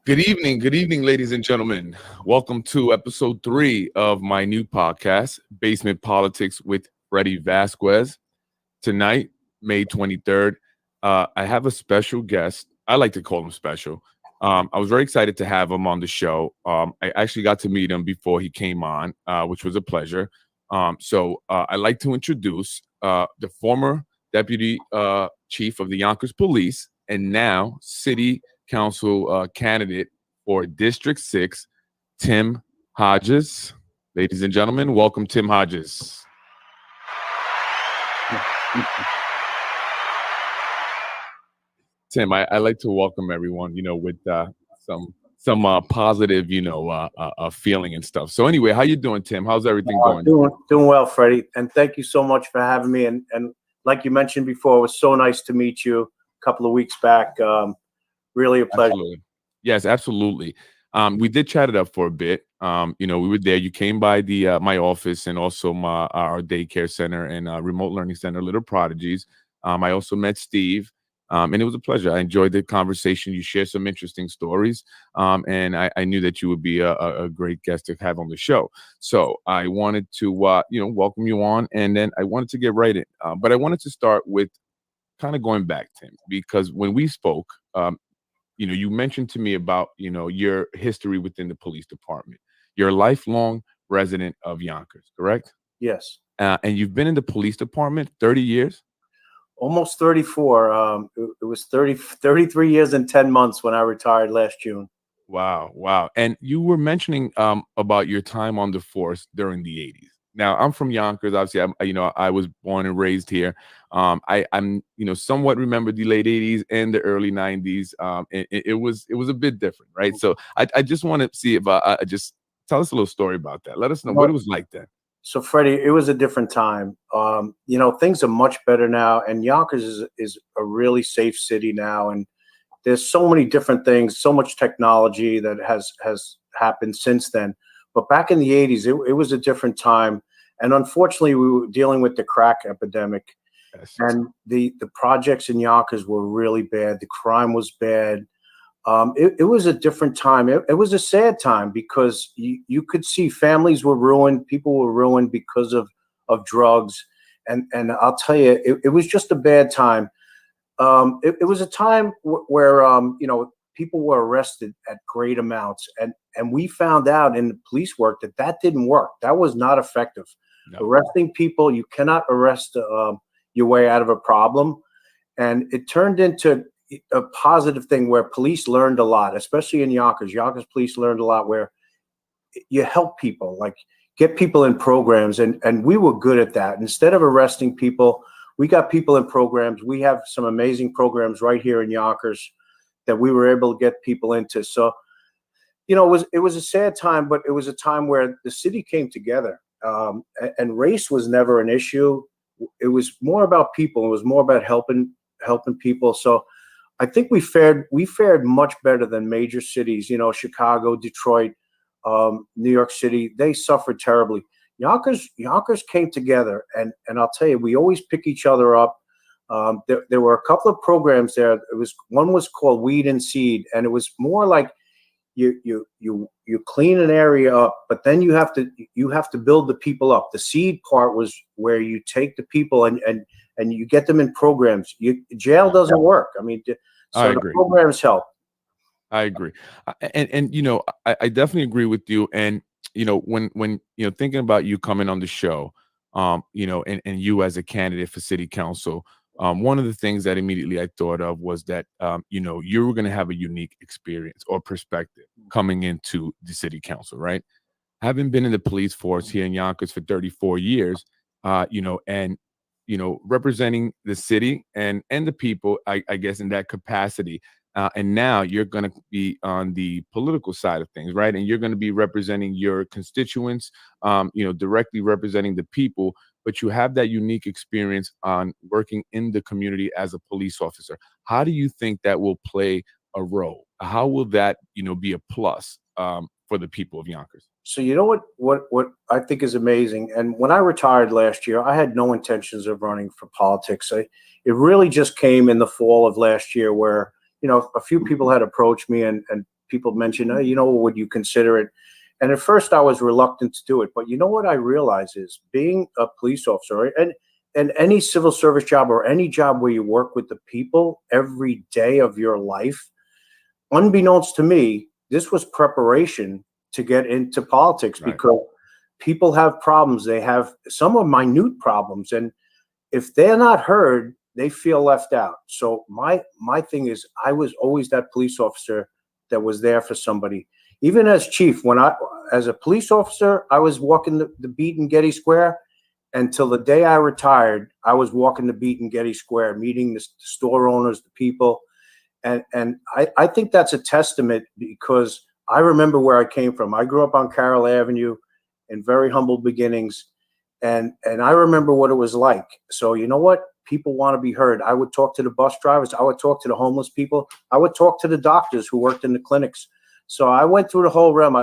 Good evening, ladies and gentlemen. Welcome to episode 3 of my new podcast, Basement Politics with Freddie Vasquez. Tonight, May 23rd, I have a special guest. I like to call him special. I was very excited to have him on the show. I actually got to meet him before he came on, which was a pleasure. So I'd like to introduce the former deputy chief of the Yonkers Police and now city council candidate for District 6, Tim Hodges. Ladies and gentlemen, welcome Tim Hodges. Tim, I like to welcome everyone, with some positive, feeling and stuff. So anyway, how you doing, Tim? How's everything going? Doing well, Freddie. And thank you so much for having me. And like you mentioned before, it was so nice to meet you a couple of weeks back. Really a pleasure. Absolutely. Yes, absolutely. We did chat it up for a bit. We were there. You came by the my office and also our daycare center and remote learning center, Little Prodigies. I also met Steve, and it was a pleasure. I enjoyed the conversation. You shared some interesting stories, and I knew that you would be a great guest to have on the show. So I wanted to welcome you on, and then I wanted to get right in. But I wanted to start with kind of going back, Tim, because when we spoke, you mentioned to me about, your history within the police department. You're a lifelong resident of Yonkers, correct? Yes. And you've been in the police department 30 years? Almost 34. It was 33 years and 10 months when I retired last June. Wow. And you were mentioning about your time on the force during the 80s. Now, I'm from Yonkers. Obviously, I was born and raised here. I'm somewhat remember the late 80s and the early 90s. It was a bit different, right? So I just want to see if just tell us a little story about that. Let us know what it was like then. So, Freddie, it was a different time. Things are much better now, and Yonkers is a really safe city now. And there's so many different things, so much technology that has happened since then. But back in the 80s, it was a different time. And unfortunately, we were dealing with the crack epidemic. Yes. And the projects in Yonkers were really bad. The crime was bad. It was a different time. It was a sad time because you could see families were ruined. People were ruined because of drugs. And I'll tell you, it was just a bad time. It was a time where, people were arrested at great amounts. And we found out in the police work that didn't work. That was not effective. No. Arresting people, you cannot arrest your way out of a problem. And it turned into a positive thing where police learned a lot, especially in Yonkers. Yonkers police learned a lot where you help people, like get people in programs. And we were good at that. Instead of arresting people, we got people in programs. We have some amazing programs right here in Yonkers that we were able to get people into. So, it was a sad time, but it was a time where the city came together, and race was never an issue. It was more about people. It was more about helping people. So I think we fared much better than major cities, Chicago, Detroit, New York City. They suffered terribly. Yonkers came together, and I'll tell you, we always pick each other up. There were a couple of programs there. One was called Weed and Seed, and it was more like you clean an area up, but then you have to build the people up. The seed part was where you take the people and you get them in programs. Jail doesn't work. I mean, so the programs help. I agree, and I definitely agree with you. And when thinking about you coming on the show, and you as a candidate for city council. One of the things that immediately I thought of was that, you were going to have a unique experience or perspective coming into the city council, right? Having been in the police force here in Yonkers for 34 years, and, representing the city and the people, I guess, in that capacity. And now you're going to be on the political side of things, right? And you're going to be representing your constituents, directly representing the people. But you have that unique experience on working in the community as a police officer. How do you think that will play a role? How will that, be a plus for the people of Yonkers? So you know what I think is amazing, and when I retired last year, I had no intentions of running for politics. It really just came in the fall of last year, where a few people had approached me, and people mentioned, oh, would you consider it? And at first, I was reluctant to do it, but you know what I realize is being a police officer and any civil service job or any job where you work with the people every day of your life, unbeknownst to me, this was preparation to get into politics, Right. because people have problems. They have some are minute problems, and if they're not heard, they feel left out. So my thing is, I was always that police officer that was there for somebody. Even as chief, as a police officer, I was walking the beat in Getty Square. Until the day I retired, I was walking the beat in Getty Square, meeting the store owners, the people. And I think that's a testament, because I remember where I came from. I grew up on Carroll Avenue in very humble beginnings. And I remember what it was like. So you know what? People want to be heard. I would talk to the bus drivers. I would talk to the homeless people. I would talk to the doctors who worked in the clinics. So I went through the whole realm.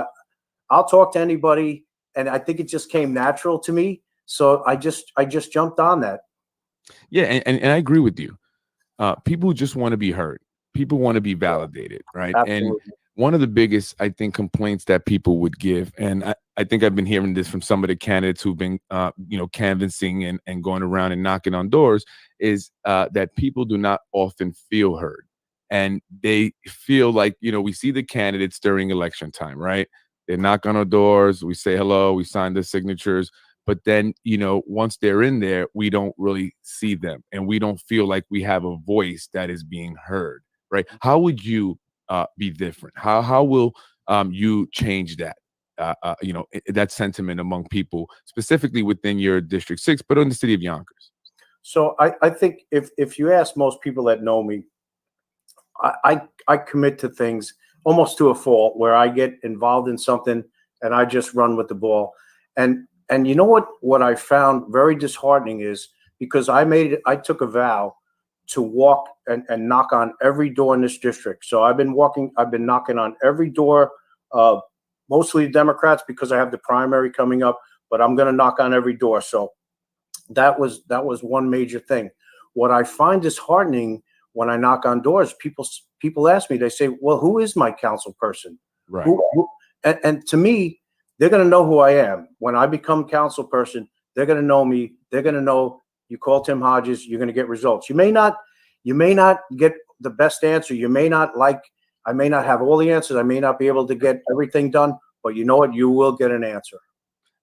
I'll talk to anybody. And I think it just came natural to me. So I just jumped on that. Yeah, and I agree with you. People just want to be heard. People want to be validated, right? And Absolutely. one of the biggest, I think, complaints that people would give, and I think I've been hearing this from some of the candidates who've been, canvassing and going around and knocking on doors, is that people do not often feel heard. And they feel like, we see the candidates during election time, right? They knock on our doors, we say hello, we sign the signatures. But then, once they're in there, we don't really see them, and we don't feel like we have a voice that is being heard, right? How would you be different? How will you change that? That sentiment among people, specifically within your District 6, but in the city of Yonkers. So I think if you ask most people that know me, I commit to things almost to a fault, where I get involved in something and I just run with the ball. And you know what I found very disheartening is, because I took a vow to walk and knock on every door in this district. So I've been knocking on every door, mostly Democrats, because I have the primary coming up, but I'm going to knock on every door. So that was one major thing. What I find disheartening when I knock on doors, people ask me, they say, well, who is my council person? Right. And to me, they're going to know who I am. When I become council person, they're going to know me. They're going to know, you call Tim Hodges, you're going to get results. You may not get the best answer. I may not have all the answers. I may not be able to get everything done, but you know what? You will get an answer.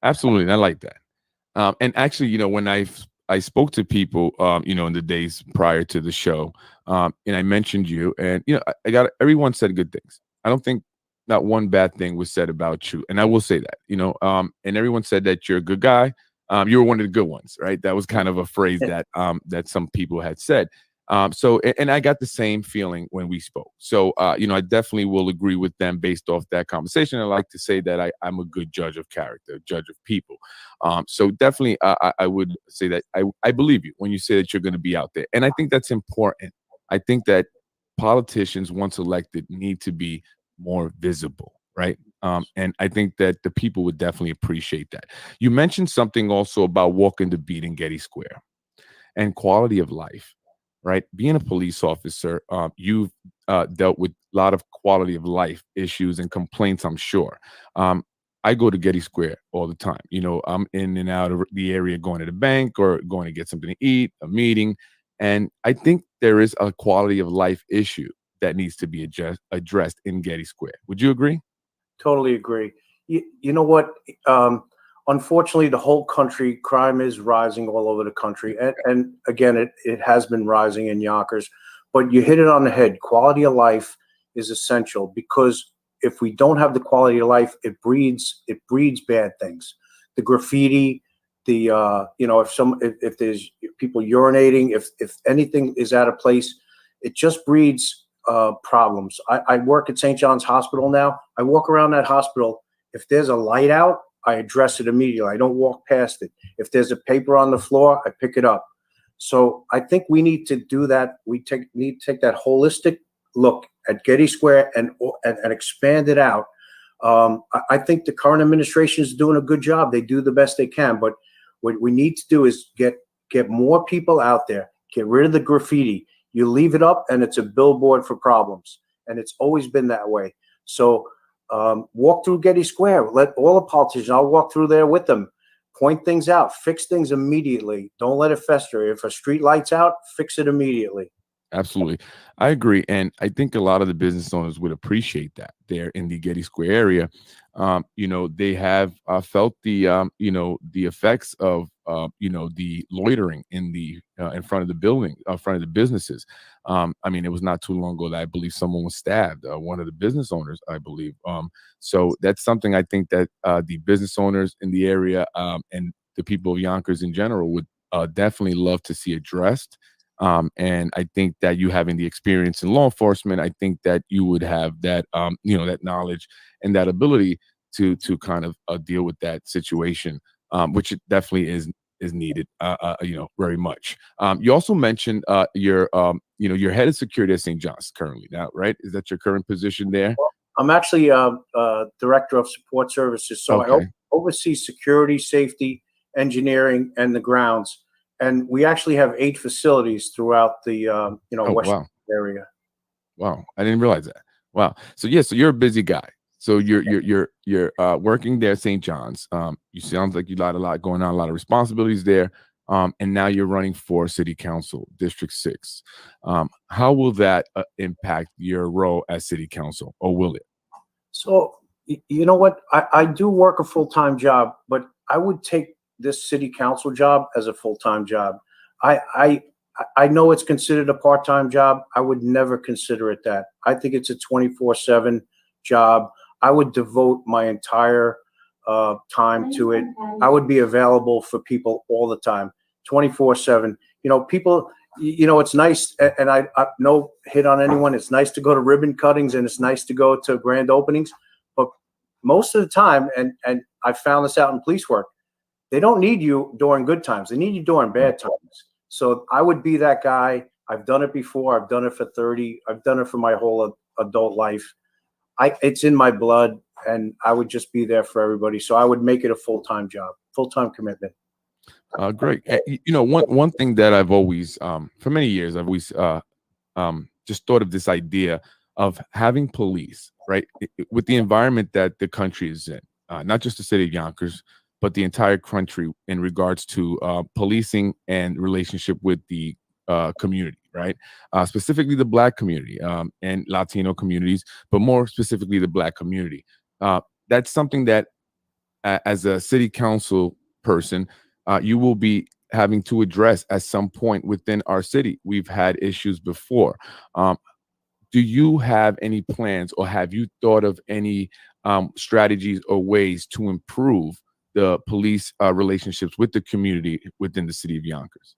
Absolutely. And I like that. And actually, when I spoke to people, in the days prior to the show, and I mentioned you, and, everyone said good things. I don't think not one bad thing was said about you. And I will say that, and everyone said that you're a good guy. You were one of the good ones, right? That was kind of a phrase that some people had said. And I got the same feeling when we spoke. So, I definitely will agree with them based off that conversation. I like to say that I'm a good judge of character, judge of people. So definitely, I would say that I believe you when you say that you're going to be out there. And I think that's important. I think that politicians, once elected, need to be more visible, right? And I think that the people would definitely appreciate that. You mentioned something also about walking the beat in Getty Square and quality of life, right? Being a police officer, you've dealt with a lot of quality of life issues and complaints, I'm sure. I go to Getty Square all the time. I'm in and out of the area going to the bank or going to get something to eat, a meeting. And I think there is a quality of life issue that needs to be addressed in Getty Square. Would you agree? Totally agree. You know what? Unfortunately, the whole country, crime is rising all over the country. And again, it has been rising in Yonkers. But you hit it on the head. Quality of life is essential, because if we don't have the quality of life, it breeds bad things. The graffiti, if there's people urinating, if anything is out of place, it just breeds problems. I work at St. John's Hospital now. I walk around that hospital. If there's a light out, I address it immediately. I don't walk past it. If there's a paper on the floor, I pick it up. So I think we need to do that. We need to take that holistic look at Getty Square and expand it out. I think the current administration is doing a good job. They do the best they can, but what we need to do is get more people out there, get rid of the graffiti. You leave it up and it's a billboard for problems. And it's always been that way. So walk through Getty Square, let all the politicians, I'll walk through there with them, point things out, fix things immediately. Don't let it fester. If a street light's out, fix it immediately. Absolutely. I agree. And I think a lot of the business owners would appreciate that there in the Getty Square area. You know, they have felt the, you know, the effects of, you know, the loitering in the in front of the building, in front of the businesses. I mean, it was not too long ago that I believe someone was stabbed, one of the business owners, I believe. So that's something I think that the business owners in the area and the people of Yonkers in general would definitely love to see addressed. And I think that you having the experience in law enforcement, I think that you would have that, you know, that knowledge and that ability to kind of deal with that situation, which it definitely is needed, you know, very much. You also mentioned you know, you're head of security at St. John's currently now, right? Is that your current position there? Well, I'm actually director of support services, so I Okay. oversee security, safety, engineering, and the grounds. And we actually have 8 facilities throughout the you know, Oh, West wow. area. Wow. I didn't realize that. Wow. So yeah, so you're a busy guy. So you're working there at St. John's. You sounds like you got a lot going on, a lot of responsibilities there. And now you're running for city council, District 6. How will that impact your role as city council, or will it? So you know what? I do work a full-time job, but I would take this city council job as a full-time job. I know it's considered a part-time job. I would never consider it that. I think it's a 24/7 job. I would devote my entire time to it. I would be available for people all the time, 24/7. You know, people, you know, it's nice, and I no hit on anyone. It's nice to go to ribbon cuttings and it's nice to go to grand openings, but most of the time, and I found this out in police work, they don't need you during good times. They need you during bad times. So I would be that guy. I've done it before. I've done it for 30. I've done it for my whole adult life. It's in my blood, and I would just be there for everybody. So I would make it a full-time job, full-time commitment. Great. You know, one thing that I've always, for many years, I've always just thought of this idea of having police, right, with the environment that the country is in, not just the city of Yonkers, but the entire country in regards to policing and relationship with the community, right? Specifically the Black community and Latino communities, but more specifically the Black community. That's something that, as a city council person, you will be having to address at some point within our city. We've had issues before. Do you have any plans, or have you thought of any strategies or ways to improve the police relationships with the community within the city of Yonkers?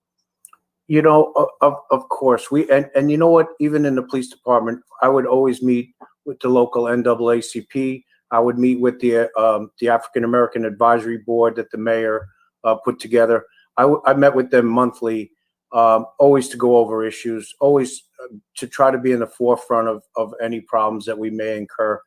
You know, of course, and you know what? Even in the police department, I would always meet with the local NAACP. I would meet with the African American Advisory Board that the mayor put together. I met with them monthly, always to go over issues, always to try to be in the forefront of any problems that we may incur.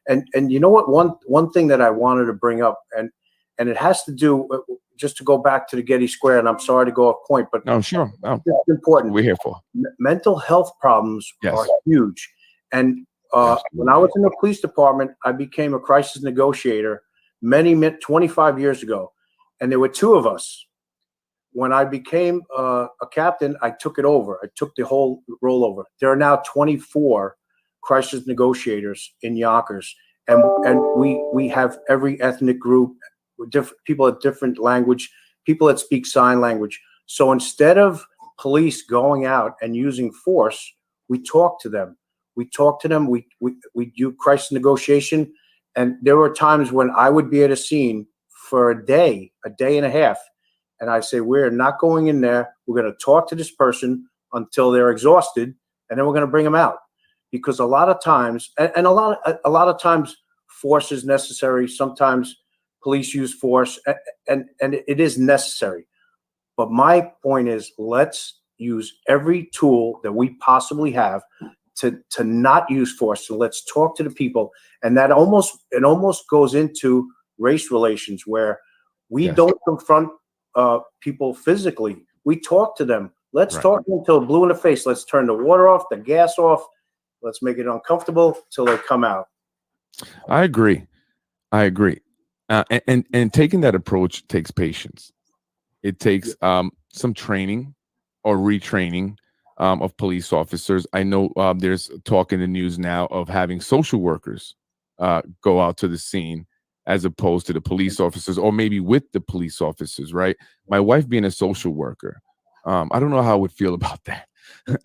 And you know what? One thing that I wanted to bring up, and it has to do, just to go back to the Getty Square, and I'm sorry to go off point, but No, sure. No, it's important. we're here for. Mental health problems Yes. are huge. And when I was in the police department, I became a crisis negotiator 25 years ago. And there were 2 of us. When I became a captain, I took it over. I took the whole rollover. There are now 24 crisis negotiators in Yonkers. And we have every ethnic group, different people at different language, people that speak sign language. So instead of police going out and using force, we talk to them. We do crisis negotiation. And there were times when I would be at a scene for a day and a half. And I say, we're not going in there. We're going to talk to this person until they're exhausted, and then we're going to bring them out. Because a lot of times, and a lot of times, force is necessary. Sometimes police use force, and it is necessary. But my point is, let's use every tool that we possibly have to not use force. So let's talk to the people, and that almost goes into race relations where we don't confront people physically. We talk to them. Let's talk to them until blue in the face. Let's turn the water off, the gas off. Let's make it uncomfortable till they come out. I agree. I agree. And taking that approach takes patience. It takes some training or retraining of police officers. I know there's talk in the news now of having social workers go out to the scene as opposed to the police officers, or maybe with the police officers, right? My wife being a social worker, I don't know how I would feel about that.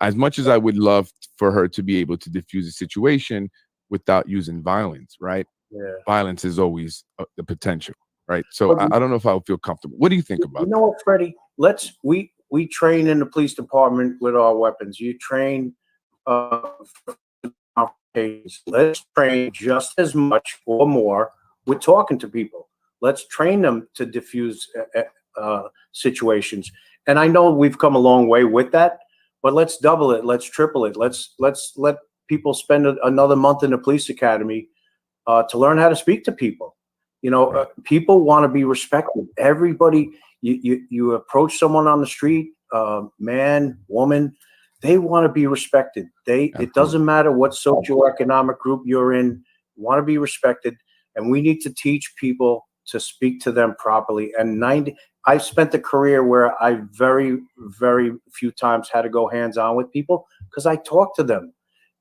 As much as I would love for her to be able to diffuse a situation without using violence, right? Yeah. Violence is always the potential, right? So I don't know if I would feel comfortable. What do you think about that? What, Freddie? We train in the police department with our weapons. You train let's train just as much or more with talking to people. Let's train them to diffuse situations. And I know we've come a long way with that, but let's double it. Let's triple it. Let's let people spend another month in the police academy to learn how to speak to people. People want to be respected. Everybody, you approach someone on the street, man, woman, they want to be respected. It doesn't matter what socioeconomic group you're in, want to be respected. And we need to teach people to speak to them properly. And I've spent a career where I very, very few times had to go hands-on with people because I talk to them.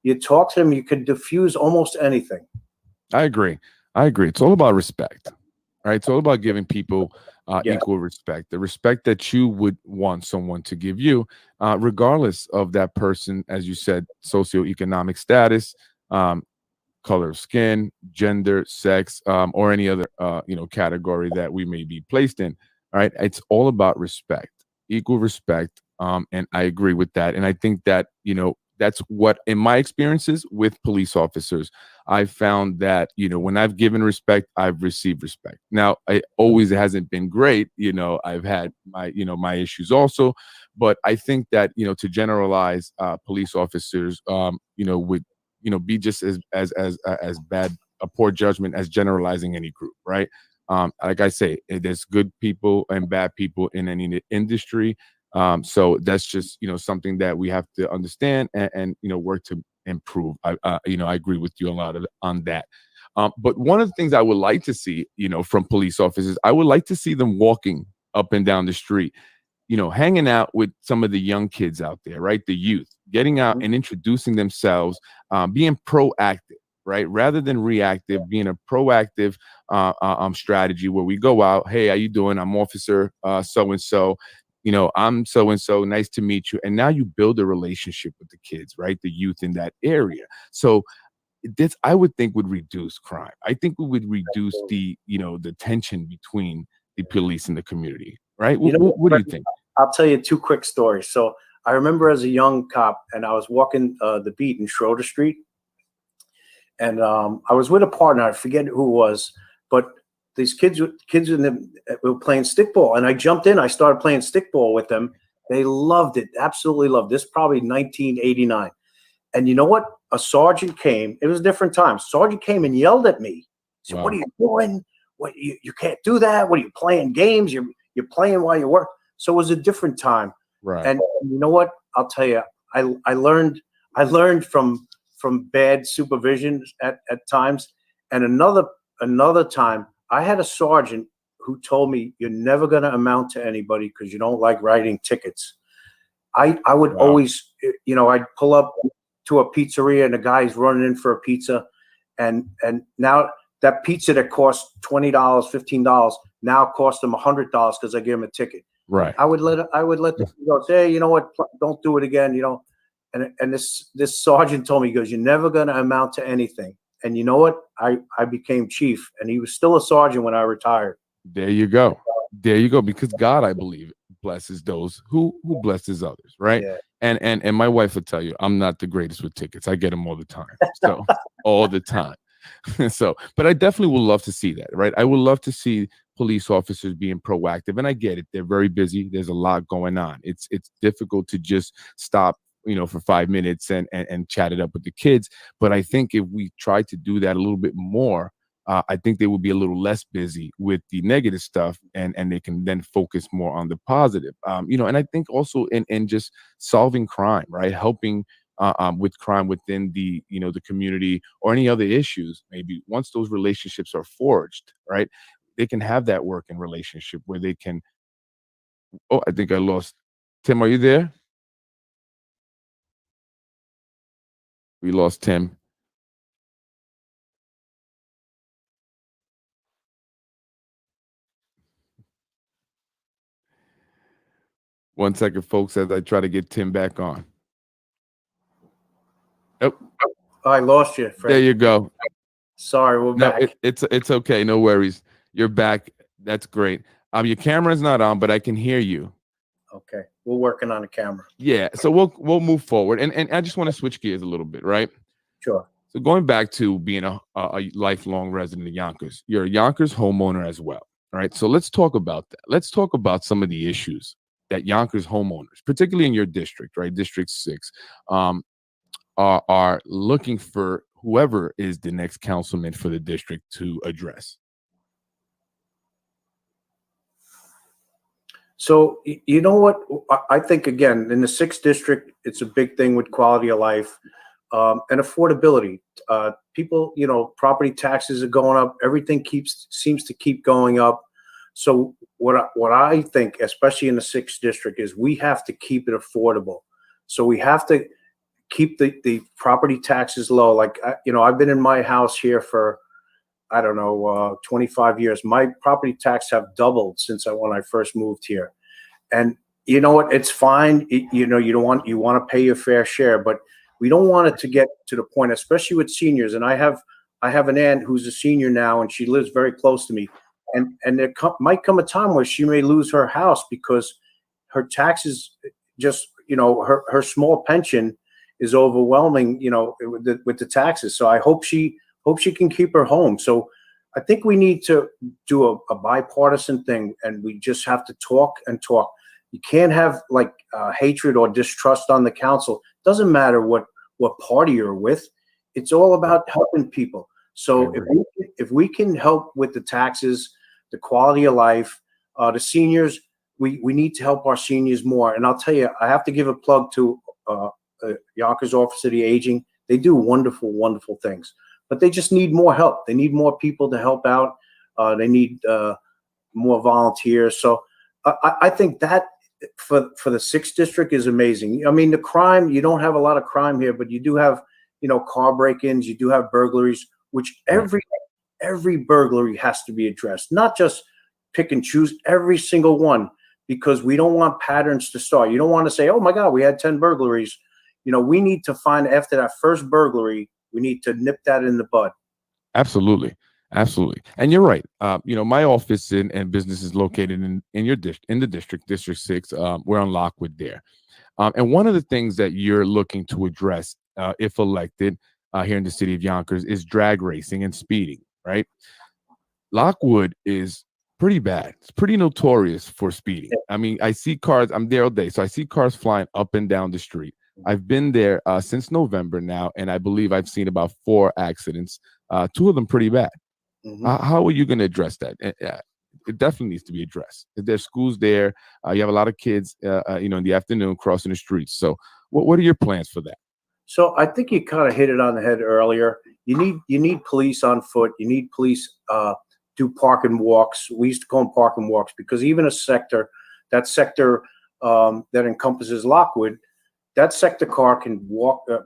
You talk to them, you can diffuse almost anything. I agree. It's all about respect, right? It's all about giving people equal respect, the respect that you would want someone to give you, regardless of that person, as you said, socioeconomic status, color of skin, gender, sex, or any other category that we may be placed in. All right, it's all about respect, equal respect, and I agree with that. And I think that that's what, in my experiences with police officers, I found that, when I've given respect, I've received respect. Now, it always hasn't been great. I've had my issues also, but I think that, to generalize police officers, would, be just as bad a poor judgment as generalizing any group, right? Like I say, there's good people and bad people in any industry. So that's just, something that we have to understand and work to improve. I agree with you a lot on that. But one of the things I would like to see, from police officers, I would like to see them walking up and down the street, hanging out with some of the young kids out there, right? The youth, getting out and introducing themselves, being proactive, right? Rather than reactive, being a proactive strategy where we go out, hey, how you doing? I'm officer so-and-so. I'm so-and-so, nice to meet you. And now you build a relationship with the kids, right? The youth in that area. So this, I would think, would reduce crime. I think we would reduce the tension between the police and the community, right? What do you think? I'll tell you two quick stories. So I remember as a young cop, and I was walking the beat in Schroeder Street. And I was with a partner, I forget who it was, but these kids were playing stickball, and I jumped in. I started playing stickball with them. They loved it, absolutely loved it. This is probably 1989. And you know what? A sergeant came. It was a different time. Sergeant came and yelled at me. He said, wow. What are you doing? What you can't do that. What are you playing games? You're playing while you work. So it was a different time. Right. And you know what? I'll tell you, I learned from bad supervision at times. And another time, I had a sergeant who told me, you're never going to amount to anybody because you don't like writing tickets. I would always, I'd pull up to a pizzeria and the guy's running in for a pizza. And now that pizza that cost $20, $15 now costs him $100 because I gave him a ticket. Right. I would let the go say, hey, you know what? Don't do it again. And this sergeant told me, he goes, you're never going to amount to anything. And you know what? I became chief, and he was still a sergeant when I retired. There you go. There you go. Because God, I believe, blesses those who blesses others, right? Yeah. And my wife will tell you, I'm not the greatest with tickets. I get them all the time. So all the time. So, but I definitely would love to see that, right? I would love to see police officers being proactive. And I get it. They're very busy. There's a lot going on. It's difficult to just stop for 5 minutes and chat it up with the kids. But I think if we try to do that a little bit more, I think they will be a little less busy with the negative stuff, and they can then focus more on the positive. And I think also in just solving crime, right? Helping with crime within the community, or any other issues. Maybe once those relationships are forged, right, they can have that working relationship where they can. Oh, I think I lost Tim. Are you there? We lost Tim. One second, folks, as I try to get Tim back on. Oh, I lost you, Fred. there you go. Sorry, we're No, back. it's okay. No worries. You're back. That's great. Your camera's not on, but I can hear you. Okay, we're working on the camera. Yeah. So we'll move forward, and I just want to switch gears a little bit, right? Sure. So going back to being a lifelong resident of Yonkers, you're a Yonkers homeowner as well, right? So let's talk about that. Let's talk about some of the issues that Yonkers homeowners, particularly in your district, right, District 6, are looking for whoever is the next councilman for the district to address. So you know what? I think, again, in the 6th district, it's a big thing with quality of life and affordability. People, property taxes are going up. Everything seems to keep going up. So what I think, especially in the 6th district, is we have to keep it affordable. So we have to keep the property taxes low. Like, I've been in my house here for, I don't know, 25 years. My property tax have doubled since when I first moved here. And you know what? It's fine. You want to pay your fair share, but we don't want it to get to the point, especially with seniors. And I have an aunt who's a senior now, and she lives very close to me. And there might come a time where she may lose her house because her taxes just, her small pension is overwhelming, with the taxes. So I hope she can keep her home. So I think we need to do a bipartisan thing, and we just have to talk and talk. You can't have hatred or distrust on the council. Doesn't matter what party you're with. It's all about helping people. So if we can help with the taxes, the quality of life, the seniors, we need to help our seniors more. And I'll tell you, I have to give a plug to Yonkers Office of the Aging. They do wonderful, wonderful things, but they just need more help. They need more people to help out. They need more volunteers. So I think that for the 6th district is amazing. I mean, the crime, you don't have a lot of crime here, but you do have, car break-ins, you do have burglaries, which every burglary has to be addressed, not just pick and choose every single one, because we don't want patterns to start. You don't want to say, oh my God, we had 10 burglaries. We need to find, after that first burglary, we need to nip that in the bud. Absolutely. Absolutely. And you're right. My office and business is located in your in the district, District 6. We're on Lockwood there. And one of the things that you're looking to address, if elected here in the city of Yonkers, is drag racing and speeding, right? Lockwood is pretty bad. It's pretty notorious for speeding. I mean, I see cars, I'm there all day, so I see cars flying up and down the street. I've been there since November now, and I believe I've seen about 4 accidents, 2 of them pretty bad. Mm-hmm. How are you going to address that? It definitely needs to be addressed. There's schools there. You have a lot of kids, in the afternoon crossing the streets. So what are your plans for that? So I think you kind of hit it on the head earlier. You need police on foot. You need police do park and walks. We used to call them park and walks, because even that sector that encompasses Lockwood, that sector car can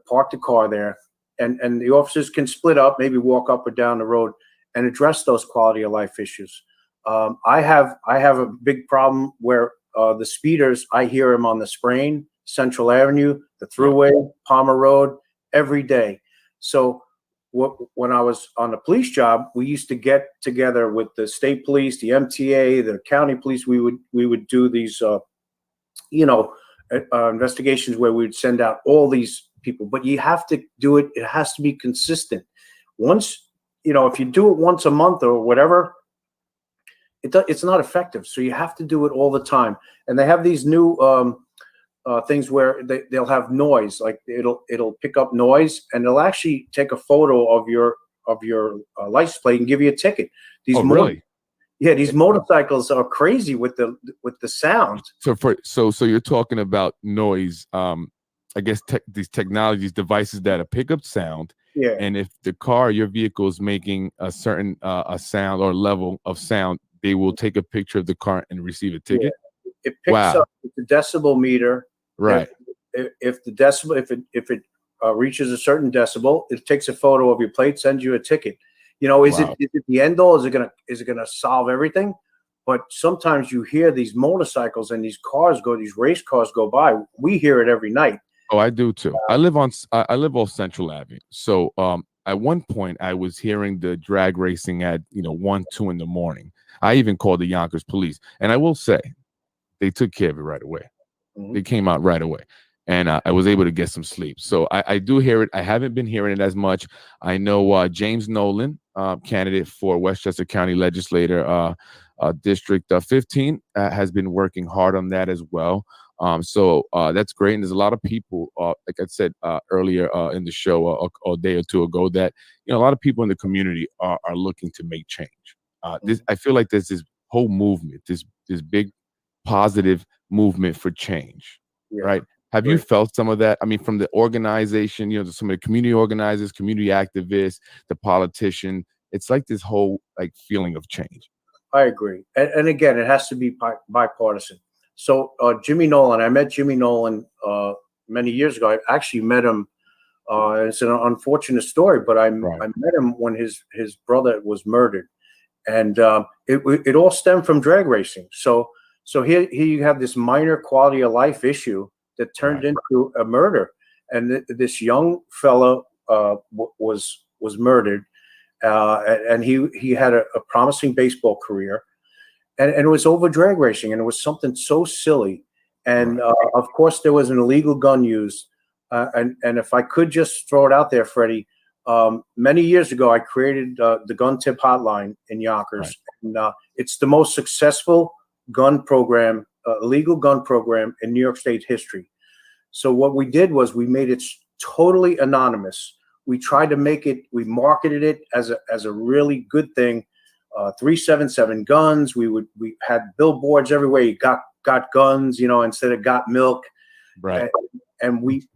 park the car there, and the officers can split up, maybe walk up or down the road and address those quality of life issues. I have a big problem where the speeders, I hear them on the Sprain, Central Avenue, the Thruway, Palmer Road, every day. So when I was on the police job, we used to get together with the state police, the MTA, the county police. We would do these, investigations where we would send out all these people. But you have to do it. It has to be consistent. Once, if you do it once a month or whatever, it's not effective. So you have to do it all the time. And they have these new things where they'll have noise, like it'll pick up noise, and it'll actually take a photo of your license plate and give you a ticket. These really? Yeah, these motorcycles are crazy with the sound. So you're talking about noise. I guess these technologies, devices that pick up sound. Yeah. And if the car, your vehicle is making a certain a sound or level of sound, they will take a picture of the car and receive a ticket. Yeah. It picks up the decibel meter. Right. If the decibel, if it reaches a certain decibel, it takes a photo of your plate, sends you a ticket. You know, is it the end all? Is it gonna solve everything? But sometimes you hear these motorcycles and these race cars go by. We hear it every night. Oh, I do too. I live on Central Avenue. So at one point I was hearing the drag racing at 1, 2 in the morning. I even called the Yonkers police, and I will say they took care of it right away. They came out right away, and I was able to get some sleep. So I do hear it. I haven't been hearing it as much. I know James Nolan, candidate for Westchester County Legislator, District 15, has been working hard on that as well. So that's great. And there's a lot of people, like I said earlier in the show a day or two ago, that a lot of people in the community are looking to make change. I feel like there's this whole movement, this big positive movement for change, right? Have you felt some of that? I mean, from the organization, some of the community organizers, community activists, the politician. It's like this whole feeling of change. I agree, and again, it has to be bipartisan. So Jimmy Nolan, I met Jimmy Nolan many years ago. I actually met him. It's an unfortunate story, but I met him when his brother was murdered, and it all stemmed from drag racing. So here you have this minor quality of life issue that turned into a murder, and this young fellow was murdered, and he had a promising baseball career. And it was over drag racing, and it was something so silly. And of course, there was an illegal gun used. And if I could just throw it out there, Freddie, many years ago, I created the gun tip hotline in Yonkers. And it's the most successful gun program, illegal gun program in New York State history. So what we did was we made it totally anonymous. We tried to make it, we marketed it as a really good thing. 377 guns. We had billboards everywhere. You got guns, instead of got milk. Right. And we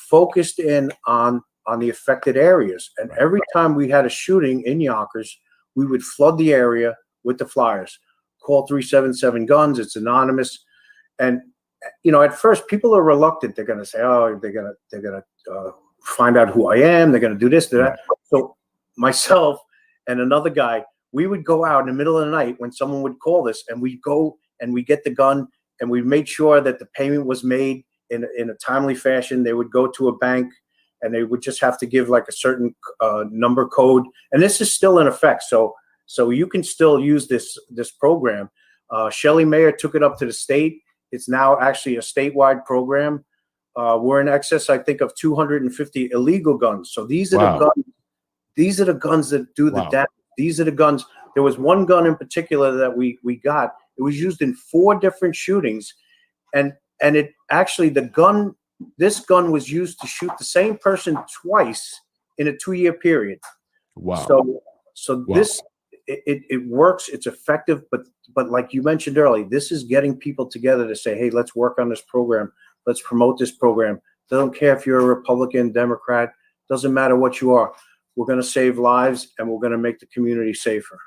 focused in on the affected areas. And every time we had a shooting in Yonkers, we would flood the area with the flyers. Call 377 guns. It's anonymous. And at first people are reluctant. They're going to say, oh, they're going to find out who I am. They're going to do this, do that. So myself and another guy, we would go out in the middle of the night when someone would call this, and we'd go and we get the gun, and we made sure that the payment was made in a timely fashion. They would go to a bank, and they would just have to give a certain number code. And this is still in effect. So you can still use this program. Shelley Mayer took it up to the state. It's now actually a statewide program. We're in excess, I think, of 250 illegal guns. So these are the guns. These are the guns that do the damage. These are the guns. There was one gun in particular that we got. It was used in 4 different shootings, and it actually this gun was used to shoot the same person twice in a 2-year period. Wow. So this it works. It's effective, but like you mentioned earlier, this is getting people together to say, hey, let's work on this program. Let's promote this program. Don't care if you're a Republican, Democrat. Doesn't matter what you are. We're going to save lives, and we're going to make the community safer.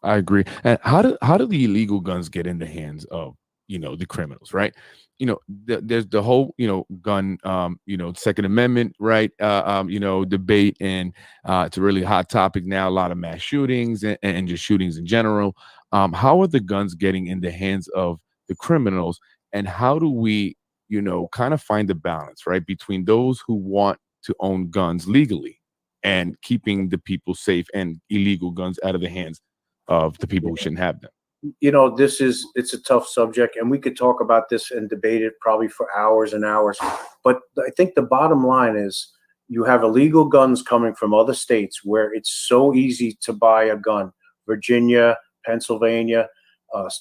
I agree. And how do the illegal guns get in the hands of the criminals, right? There's the whole gun Second Amendment right debate, and it's a really hot topic now. A lot of mass shootings and just shootings in general. How are the guns getting in the hands of the criminals, and how do we kind of find the balance, right, between those who want to own guns legally and keeping the people safe, and illegal guns out of the hands of the people who shouldn't have them? It's a tough subject, and we could talk about this and debate it probably for hours and hours. But I think the bottom line is you have illegal guns coming from other states where it's so easy to buy a gun. Virginia, Pennsylvania,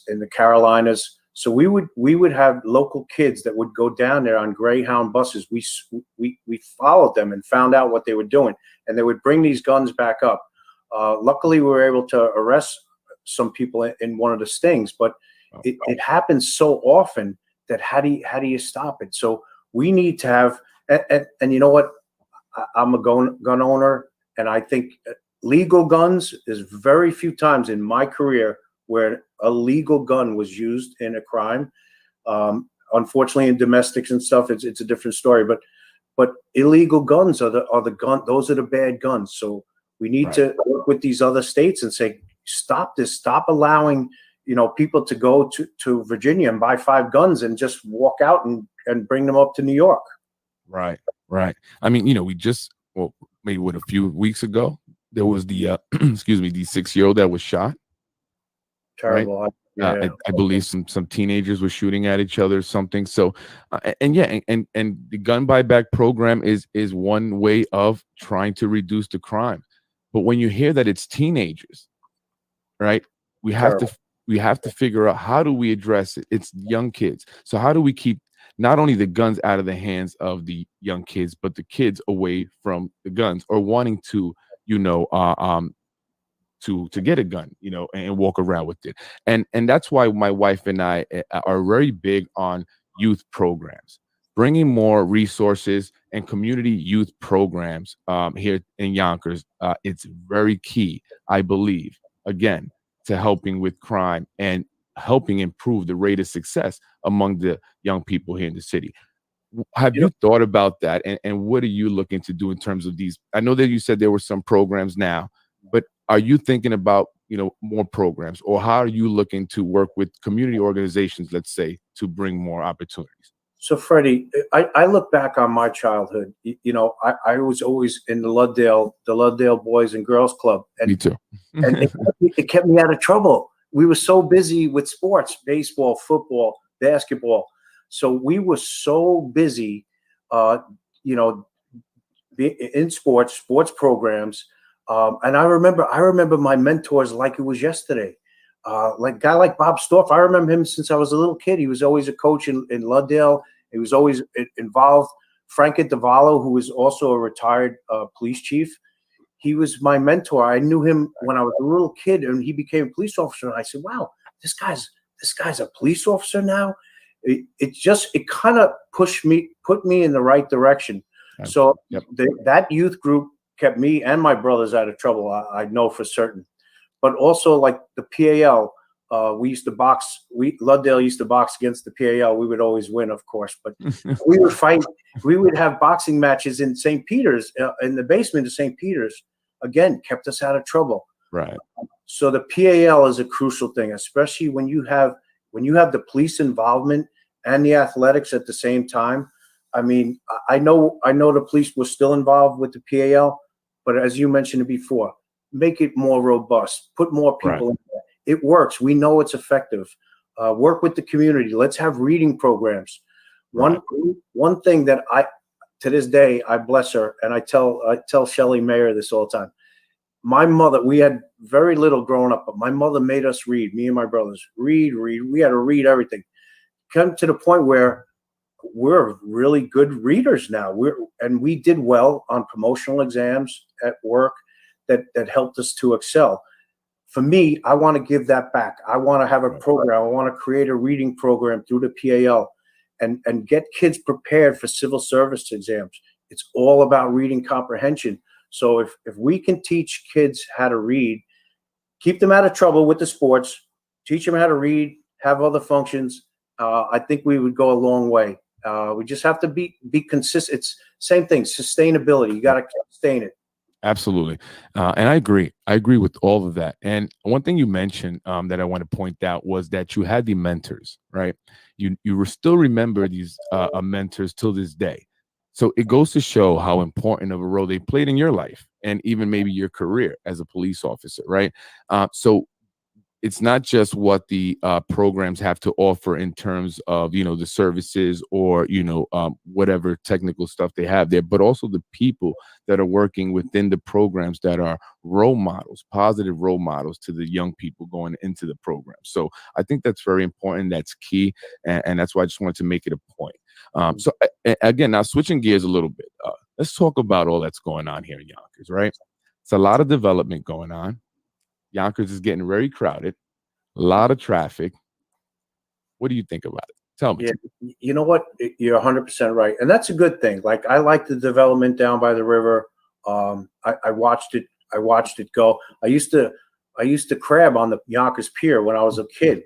in the Carolinas. So we would have local kids that would go down there on Greyhound buses. We followed them and found out what they were doing, and they would bring these guns back up. Luckily, we were able to arrest some people in one of the stings, but it happens so often that how do you stop it? So we need to have, and you know what? I'm a gun owner, and I think legal guns is very few times in my career where a legal gun was used in a crime. Unfortunately, in domestics and stuff, it's a different story. But illegal guns are the gun. Those are the bad guns. So we need to work with these other states and say, stop this. Stop allowing people to go to Virginia and buy 5 guns and just walk out and bring them up to New York. Right. I mean, we just maybe a few weeks ago there was the excuse me, the 6-year-old that was shot. Terrible. Right? Yeah. I believe some teenagers were shooting at each other or something. So, and the gun buyback program is one way of trying to reduce the crime. But when you hear that it's teenagers, right? We have to figure out, how do we address it? It's young kids. So how do we keep not only the guns out of the hands of the young kids, but the kids away from the guns, or wanting to, to get a gun, and walk around with it. And that's why my wife and I are very big on youth programs, bringing more resources and community youth programs here in Yonkers. It's very key, I believe, again, to helping with crime and helping improve the rate of success among the young people here in the city. Have you thought about that? And what are you looking to do in terms of these? I know that you said there were some programs now, but are you thinking about, more programs, or how are you looking to work with community organizations, let's say, to bring more opportunities? So, Freddie, I look back on my childhood. I was always in the Luddale Boys and Girls Club. And, me too. And it kept me out of trouble. We were so busy with sports, baseball, football, basketball. So we were so busy, in sports programs. And I remember my mentors like it was yesterday. Like a guy like Bob Storff, I remember him since I was a little kid. He was always a coach in Luddale. He was always involved. Frank Davallo, who was also a retired police chief, he was my mentor. I knew him when I was a little kid, and he became a police officer. And I said, "Wow, this guy's a police officer now." It kind of put me in the right direction. So that youth group kept me and my brothers out of trouble. I know for certain. But also, like the PAL, we used to box. Luddale used to box against the PAL. We would always win, of course, but we would fight. We would have boxing matches in St. Peter's, in the basement of St. Peter's. Again, kept us out of trouble. Right. So the PAL is a crucial thing, especially when you have the police involvement and the athletics at the same time. I mean, I know the police were still involved with the PAL, but as you mentioned before, make it more robust, put more people in there. It works. We know it's effective. Work with the community. Let's have reading programs. One thing that to this day, I bless her, and I tell Shelley Mayer this all the time. My mother, we had very little growing up, but my mother made us read, me and my brothers, read. We had to read everything. Come to the point where we're really good readers now. We did well on promotional exams at work that helped us to excel. For me, I want to give that back. I want to have a program. I want to create a reading program through the PAL and get kids prepared for civil service exams. It's all about reading comprehension. So if we can teach kids how to read, keep them out of trouble with the sports, teach them how to read, have other functions, I think we would go a long way. We just have to be consistent. It's same thing, sustainability. You got to sustain it. Absolutely. And I agree. I agree with all of that. And one thing you mentioned that I want to point out was that you had the mentors, right? You still remember these mentors till this day. So it goes to show how important of a role they played in your life and even maybe your career as a police officer, right? So it's not just what the programs have to offer in terms of, the services or, whatever technical stuff they have there, but also the people that are working within the programs that are role models, positive role models to the young people going into the program. So I think that's very important. That's key. And that's why I just wanted to make it a point. Again, now switching gears a little bit, let's talk about all that's going on here in Yonkers, right? It's a lot of development going on. Yonkers is getting very crowded, a lot of traffic. What do you think about it? Tell me. Yeah, you know what? You're 100% right, and that's a good thing. Like, I like the development down by the river. I watched it. I watched it go. I used to crab on the Yonkers Pier when I was a kid,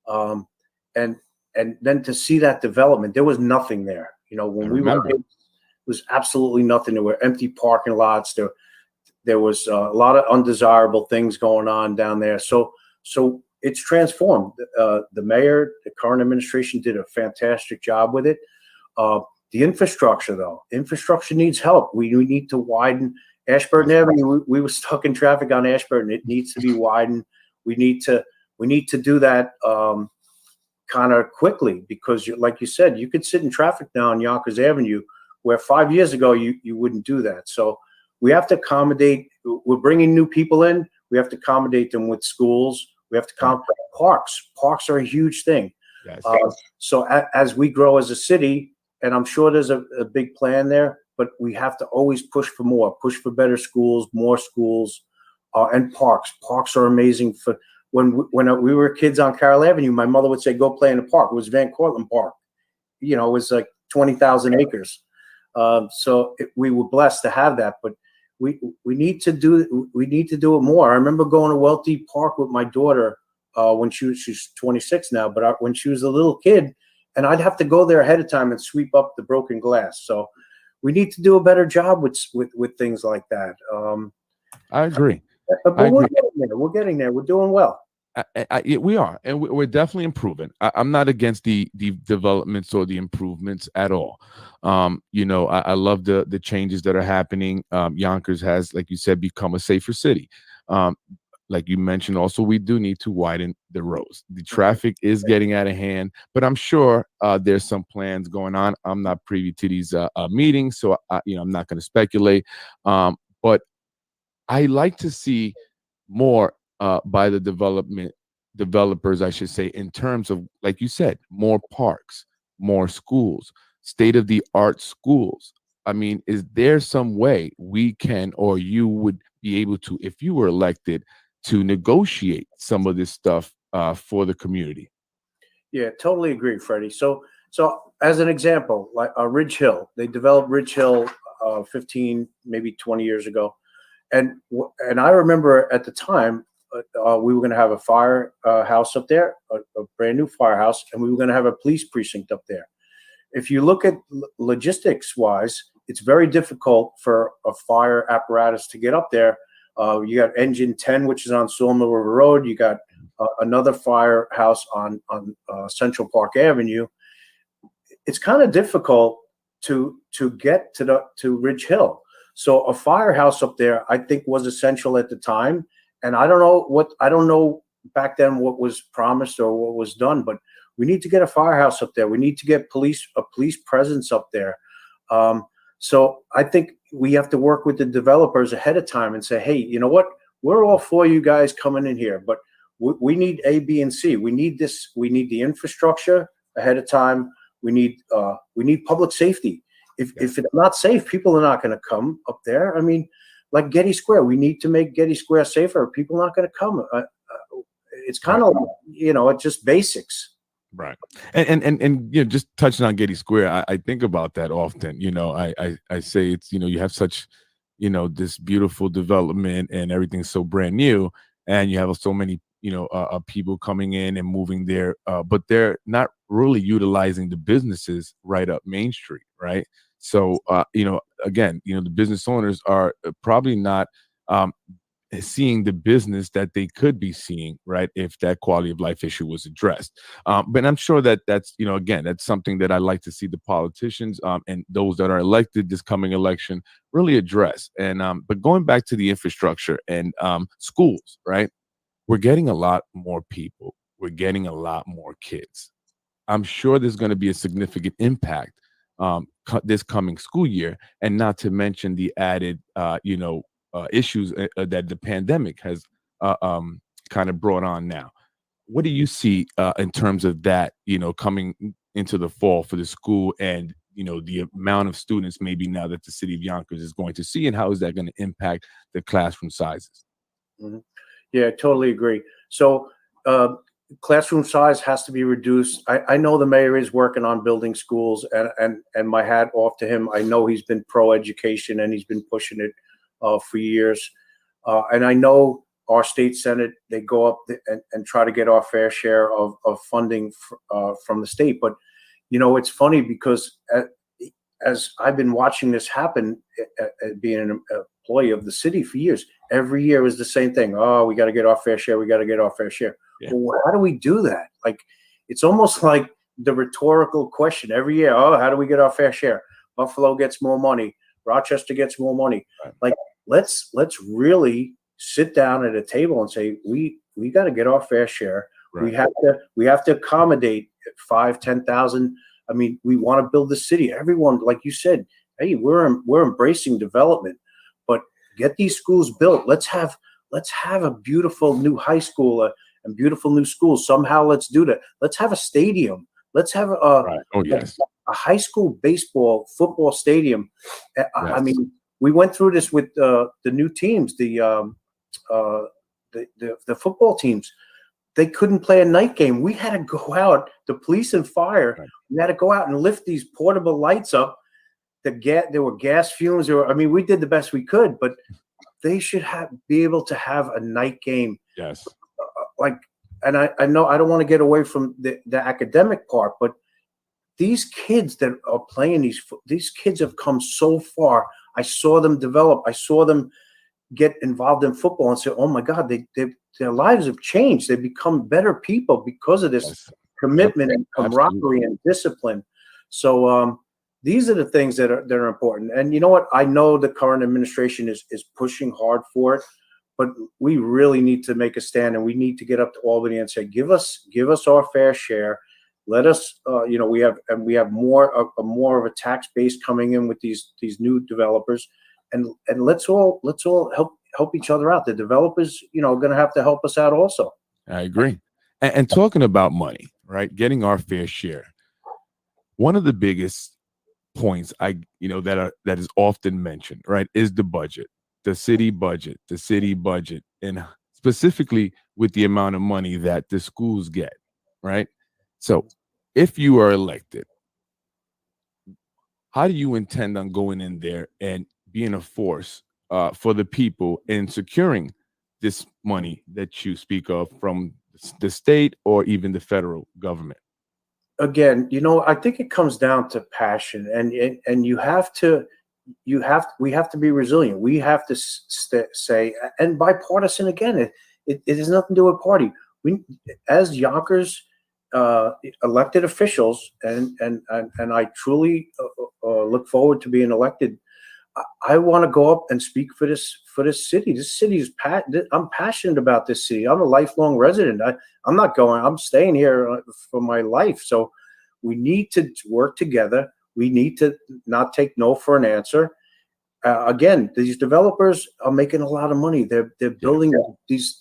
um, and then to see that development, there was nothing there. I When we were remember. kids, there was absolutely nothing. There were empty parking lots. There was a lot of undesirable things going on down there. So it's transformed. The mayor, the current administration did a fantastic job with it. The infrastructure, though, infrastructure needs help. We need to widen Ashburton Avenue. We were stuck in traffic on Ashburton. It needs to be widened. We need to do that kind of quickly, because, like you said, you could sit in traffic now on Yonkers Avenue, where 5 years ago you wouldn't do that. So we have to accommodate. We're bringing new people in. We have to accommodate them with schools. We have to accommodate parks. Parks are a huge thing. Yes. So as we grow as a city, and I'm sure there's a big plan there, but we have to always push for more, push for better schools, more schools, and parks. Parks are amazing. For when we were kids on Carroll Avenue, my mother would say, "Go play in the park." It was Van Cortlandt Park. It was like 20,000 acres. We were blessed to have that, but we need to do it more. I remember going to Welty Park with my daughter when she's 26 now, but when she was a little kid, and I'd have to go there ahead of time and sweep up the broken glass. So we need to do a better job with things like that. I agree. But I we're agree. getting there. We're getting there. We're doing well. We are, and we're definitely improving. I'm not against the developments or the improvements at all. I love the changes that are happening. Yonkers has, like you said, become a safer city. Like you mentioned, also we do need to widen the roads. The traffic is getting out of hand, but I'm sure there's some plans going on. I'm not privy to these meetings, so I'm not going to speculate. But I like to see more by the developers, I should say, in terms of, like you said, more parks, more schools, state of the art schools. I mean, is there some way we can, or you would be able to, if you were elected, to negotiate some of this stuff for the community? Yeah, totally agree, Freddie. So as an example, like Ridge Hill, they developed Ridge Hill 15, maybe 20 years ago. And I remember at the time, we were going to have a fire house up there, a brand new firehouse, and we were going to have a police precinct up there. If you look at logistics wise, it's very difficult for a fire apparatus to get up there. You got Engine 10, which is on Sawmill River Road. You got another firehouse on Central Park Avenue. It's kind of difficult to get to Ridge Hill. So a firehouse up there, I think, was essential at the time. And I don't know back then what was promised or what was done, but we need to get a firehouse up there. We need to get a police presence up there. So I think we have to work with the developers ahead of time and say, hey, you know what? We're all for you guys coming in here, but we need A, B, and C. We need this. We need the infrastructure ahead of time. We need public safety. If it's not safe, people are not going to come up there. I mean, like Getty Square, we need to make Getty Square safer. People are not going to come. It's kind of, it's just basics. Right. And just touching on Getty Square, I think about that often. I say it's, you have such, this beautiful development and everything's so brand new, and you have so many, people coming in and moving there, but they're not really utilizing the businesses right up Main Street, right? So, again, the business owners are probably not seeing the business that they could be seeing, right, if that quality of life issue was addressed. But I'm sure that's, again, that's something that I like to see the politicians and those that are elected this coming election really address. And but going back to the infrastructure and schools, right? we're getting a lot more people. We're getting a lot more kids. I'm sure there's going to be a significant impact this coming school year, and not to mention the added, issues that the pandemic has kind of brought on now. What do you see in terms of that, coming into the fall for the school, and the amount of students maybe now that the city of Yonkers is going to see, and how is that going to impact the classroom sizes? Mhm. Yeah, I totally agree. So, classroom size has to be reduced. I know the mayor is working on building schools, and my hat off to him. I know he's been pro education and he's been pushing it for years. And I know our state senate, they go up and try to get our fair share of funding from the state. But it's funny because as I've been watching this happen, being an employee of the city for years, every year is the same thing. Oh, we got to get our fair share. We got to get our fair share. Yeah. Well, how do we do that? Like, it's almost like the rhetorical question every year. Oh, how do we get our fair share? Buffalo gets more money. Rochester gets more money. Right. Like, let's really sit down at a table and say, we got to get our fair share. Right. We have to accommodate 5,000-10,000. I mean, we want to build the city. Everyone, like you said, hey, we're embracing development, but get these schools built. Let's have a beautiful new high school and beautiful new schools. Somehow, let's do that. Let's have a stadium. Let's have Right. Oh, yes. a high school football stadium. Yes. I mean, we went through this with the new teams, the football teams. They couldn't play a night game. We had to go out, the police and fire. Right. We had to go out and lift these portable lights up. There were gas fumes. I mean, we did the best we could, but they should be able to have a night game. Yes. And I know I don't want to get away from the academic part, but these kids that are playing, these kids have come so far. I saw them develop. I saw them get involved in football and say, oh my God, their lives have changed. They've become better people because of this commitment and camaraderie and discipline. So these are the things that are important. And you know what? I know the current administration is pushing hard for it, but we really need to make a stand, and we need to get up to Albany and say, give us our fair share. Let us, we have more of a tax base coming in with these new developers. And let's all help each other out. The developers, are going to have to help us out also. I agree. And talking about money, right? Getting our fair share. One of the biggest points that is often mentioned, right, is the budget, the city budget, and specifically with the amount of money that the schools get, right? So if you are elected, how do you intend on going in there and being a force for the people in securing this money that you speak of from the state or even the federal government? Again, I think it comes down to passion, and we have to be resilient. We have to say, and bipartisan again. It has nothing to do with party. We, as Yonkers elected officials, and I truly look forward to being elected. I want to go up and speak for this city. This city is I'm passionate about this city. I'm a lifelong resident. I'm not going. I'm staying here for my life. So we need to work together. We need to not take no for an answer. Again, these developers are making a lot of money. They're building these.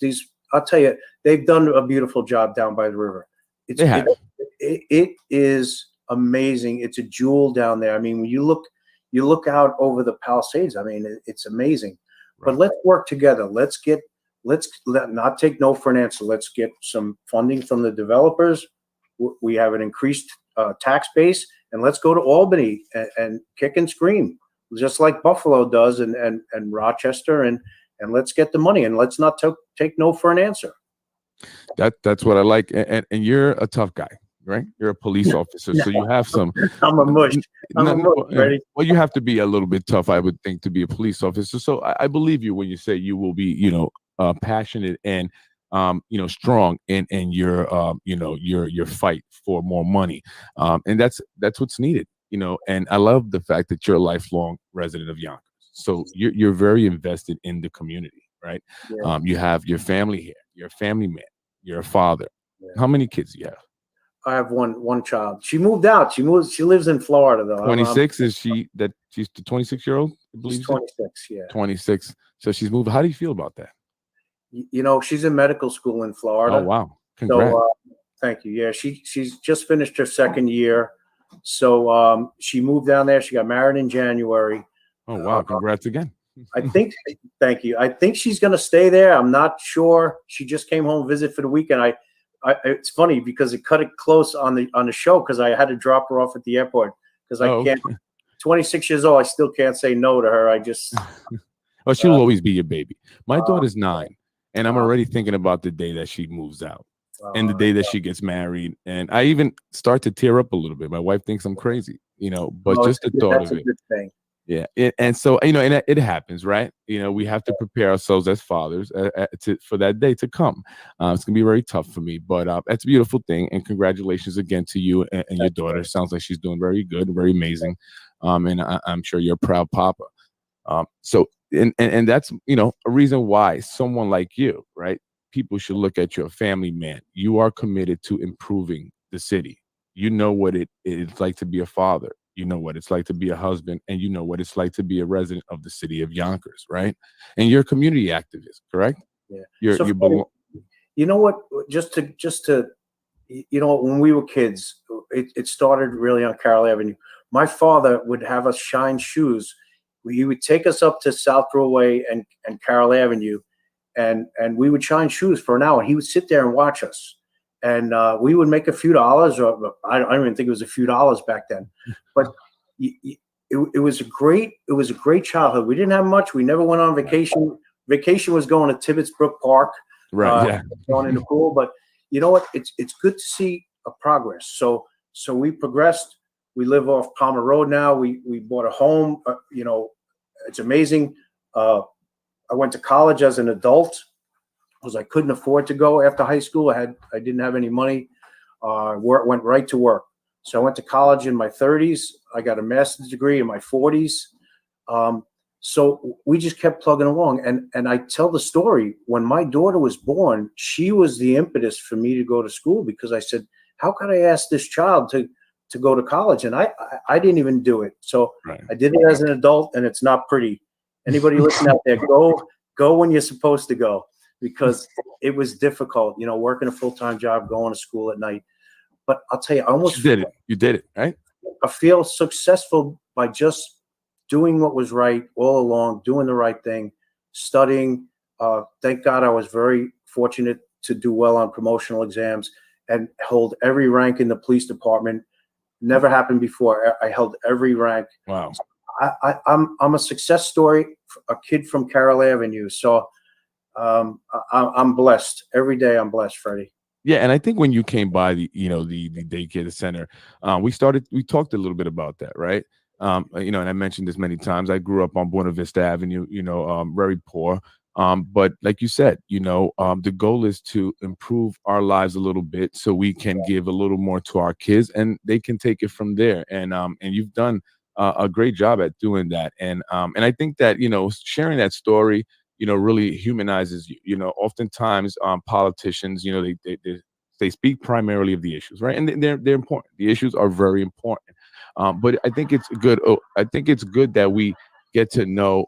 I'll tell you, they've done a beautiful job down by the river. It is amazing. It's a jewel down there. I mean, when you look out over the Palisades, I mean, it's amazing. Right. But let's work together. Let's not take no for an answer. Let's get some funding from the developers. We have an increased tax base, and let's go to Albany and kick and scream, just like Buffalo does, and Rochester, and let's get the money, and let's not take no for an answer. That's what I like. And you're a tough guy, right? You're a police officer, so you have some. I'm a mush. Well, you have to be a little bit tough, I would think, to be a police officer. So I believe you when you say you will be, passionate and strong in your fight for more money, and that's what's needed. And I love the fact that you're a lifelong resident of Yonkers, so you're very invested in the community, right? Yeah. You have your family here. You're a family man. You're a father. Yeah. How many kids do you have? I have one child. She moved out. She lives in Florida though. 26. Is she that she's the 26-year-old? I believe She's you said 26. Yeah. 26. So she's moved. How do you feel about that? You know, she's in medical school in Oh, Florida. wow. So Congrats. thank you. Yeah, she's just finished her second year. So she moved down there. She got married in January. Oh, wow. Congrats again. I think, thank you. I think she's going to stay there. I'm not sure. She just came home visit for the weekend. It's funny because it cut it close on the show because I had to drop her off at the airport because I Oh, can't. okay. 26 years old, I still can't say no to her. I just Well, she'll always be your baby. My daughter's 9, and I'm uh, already thinking about the day that she moves out and the uh, day that she gets married. And I even start to tear up a little bit. My wife thinks I'm crazy, but no, just the thought that's of a it. good thing. Yeah. And so, and it happens, right? We have to prepare ourselves as fathers for that day to come. It's going to be very tough for me, but that's a beautiful thing. And congratulations again to you and your daughter. Sounds like she's doing very good, very amazing. And I'm sure you're a proud papa. So, and that's, a reason why someone like you, right? People should look at you, a family man. You are committed to improving the city. You know what it's like to be a father. You know what it's like to be a husband, and you know what it's like to be a resident of the city of Yonkers, right? And you're a community activist, correct? Yeah. You belong. You know what? Just to when we were kids, it started really on Carroll Avenue. My father would have us shine shoes. He would take us up to South Broadway and Carroll Avenue, and we would shine shoes for an hour. He would sit there and watch us, and we would make a few dollars. Or I don't even think it was a few dollars back then, but it was a great childhood. We didn't have much. We never went on vacation. Vacation was going to Tibbetts Brook Park, Right. Yeah. going in the pool. But you know what? It's good to see a progress. So we progressed. We live off Palmer Road now. We bought a home. It's amazing. I went to college as an adult because I couldn't afford to go after high school. I didn't have any money. Went right to work. So I went to college in my 30s. I got a master's degree in my 40s. So we just kept plugging along. And I tell the story, when my daughter was born, she was the impetus for me to go to school because I said, how could I ask this child to go to college? And I didn't even do it. So Right. I did it as an adult, and it's not pretty. Anybody listening out there, go when you're supposed to go, because it was difficult, working a full-time job, going to school at night. But I'll tell you, I almost did it. You did it, right? I feel successful by just doing what was right all along, doing the right thing, studying. Thank God I was very fortunate to do well on promotional exams and hold every rank in the police department. Never happened before. I held every rank. Wow. I'm a success story, a kid from Carroll Avenue. So I'm blessed. Every day I'm blessed, Freddie. Yeah, and I think when you came by the daycare center, we talked a little bit about that, right? And I mentioned this many times. I grew up on Buena Vista Avenue, very poor. But like you said, the goal is to improve our lives a little bit so we can give a little more to our kids and they can take it from there. And you've done a great job at doing that. And I think that, sharing that story, really humanizes you. Oftentimes politicians, they speak primarily of the issues, right? And they're important. The issues are very important. But I think it's good. I think it's good that we get to know,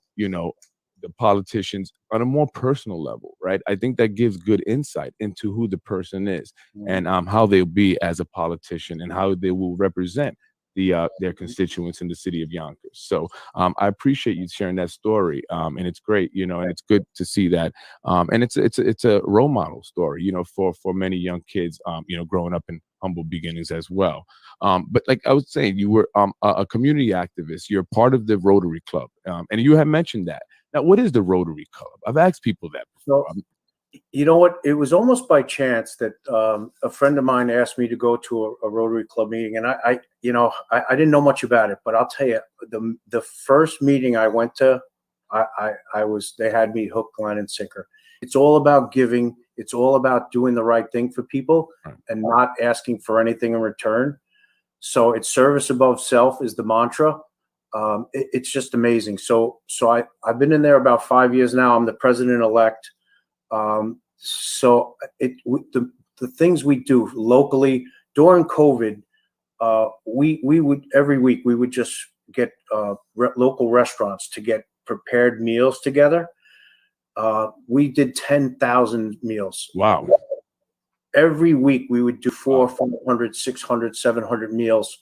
the politicians on a more personal level, right? I think that gives good insight into who the person is and how they'll be as a politician and how they will represent their constituents in the city of Yonkers. So I appreciate you sharing that story, and it's great, and it's good to see that, and it's a role model story, for many young kids, growing up in humble beginnings as well. But like I was saying, you were a community activist. You're part of the Rotary Club, and you have mentioned that. Now, what is the Rotary Club? I've asked people that before. So, you know what? It was almost by chance that a friend of mine asked me to go to a Rotary Club meeting, and I didn't know much about it. But I'll tell you, the first meeting I went to, they had me hook, line, and sinker. It's all about giving. It's all about doing the right thing for people and not asking for anything in return. So it's service above self is the mantra. It's just amazing. So I've been in there about 5 years now. I'm the president-elect. So the things we do locally during COVID, we would every week we would just get local restaurants to get prepared meals together. We did 10,000 meals. Wow. Every week we would do 400, 500, 600, 700 meals.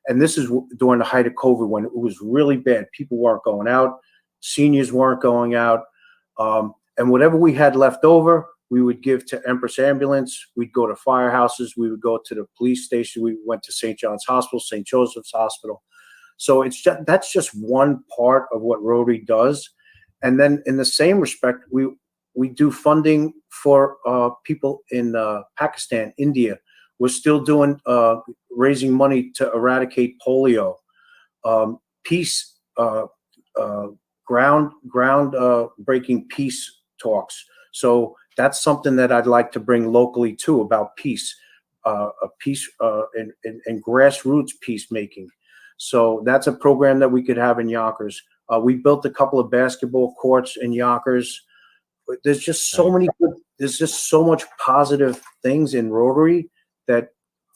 And this is during the height of COVID when it was really bad. People weren't going out. Seniors weren't going out. And whatever we had left over, we would give to Empress Ambulance. We'd go to firehouses. We would go to the police station. We went to St. John's Hospital, St. Joseph's Hospital. So that's just one part of what Rotary does. And then in the same respect, we do funding for people in Pakistan, India. We're still doing raising money to eradicate polio, peace, ground breaking peace talks. So that's something that I'd like to bring locally too, about peace, peace and grassroots peacemaking. So that's a program that we could have in Yonkers. We built a couple of basketball courts in Yonkers. There's just so many good, there's just so much positive things in Rotary that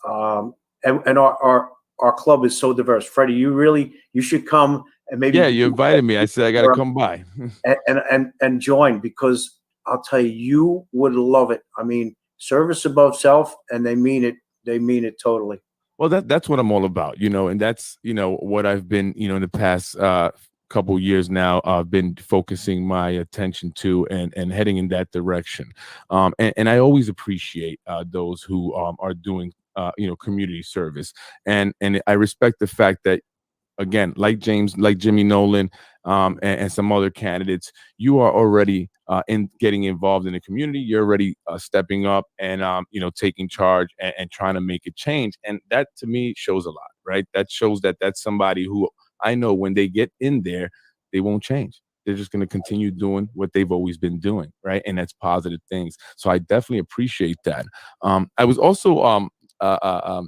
and our club is so diverse. Freddie, you should come and maybe. Yeah, you invited me. I said I got to come by and join, because I'll tell you, you would love it. I mean, service above self, and they mean it. They mean it totally. Well, that's what I'm all about, and that's, what I've been, in the past couple years now, I've been focusing my attention to and heading in that direction. And I always appreciate those who are doing, community service. And I respect the fact that, again, like Jimmy Nolan, and some other candidates, you are already in getting involved in the community. You're already stepping up and taking charge and trying to make a change. And that to me shows a lot, right? That shows that that's somebody who I know when they get in there, they won't change. They're just going to continue doing what they've always been doing, right? And that's positive things. So I definitely appreciate that. I was also I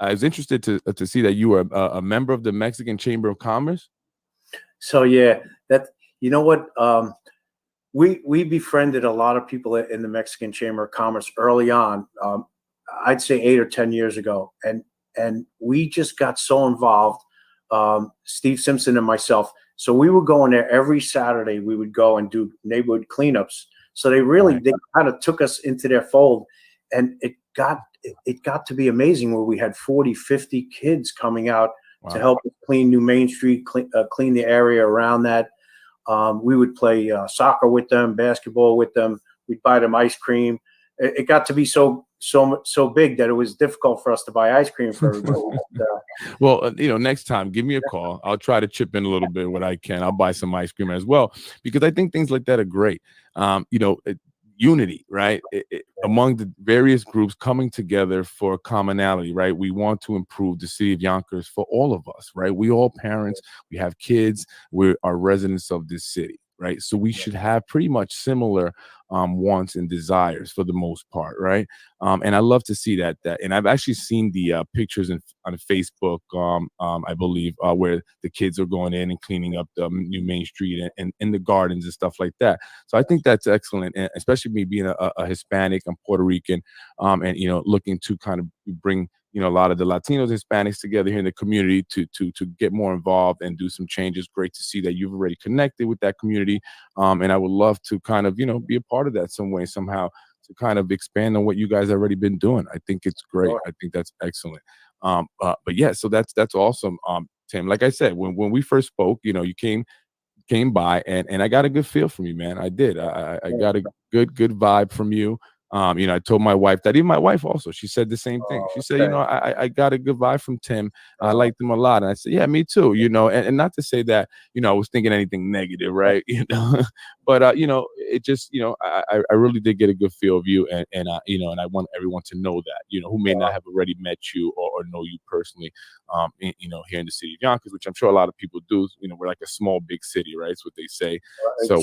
was interested to see that you were a member of the Mexican Chamber of Commerce. So yeah, you know what, we befriended a lot of people in the Mexican Chamber of Commerce early on. I'd say 8 or 10 years ago, and we just got so involved. Steve Simpson and myself. So we were going there every Saturday. We would go and do neighborhood cleanups. So they kind of took us into their fold, and it got to be amazing, where we had 40, 50 kids coming out to help us clean New Main Street, clean the area around that. We would play soccer with them, basketball with them. We'd buy them ice cream. It got to be so big that it was difficult for us to buy ice cream for everybody. Well, next time, give me a call. I'll try to chip in a little bit what I can. I'll buy some ice cream as well, because I think things like that are great. Unity, right? Among the various groups coming together for commonality, right? We want to improve the city of Yonkers for all of us, right? We all parents, we have kids, we are residents of this city, right? So we should have pretty much similar wants and desires for the most part, right? And I love to see that. And I've actually seen the pictures on Facebook, I believe, where the kids are going in and cleaning up the New Main Street and in the gardens and stuff like that. So I think that's excellent, and especially me being a Hispanic, I'm Puerto Rican, and looking to kind of bring a lot of the Latinos, Hispanics together here in the community to get more involved and do some changes. Great to see that you've already connected with that community. And I would love to kind of, be a part of that some way, somehow, to kind of expand on what you guys already been doing. I think it's great. Sure. I think that's excellent. But yeah, so that's awesome. Tim, like I said, when we first spoke, you came by and I got a good feel from you, man. I did. I got a good vibe from you. I told my wife that. Even my wife also, she said the same thing. She said, I got a good vibe from Tim. I liked him a lot. And I said, yeah, me too, and not to say that, I was thinking anything negative, right? But, it just, I really did get a good feel of you. And I want everyone to know that, who may not have already met you or know you personally, here in the city of Yonkers, which I'm sure a lot of people do. We're like a small, big city, right? That's what they say. So,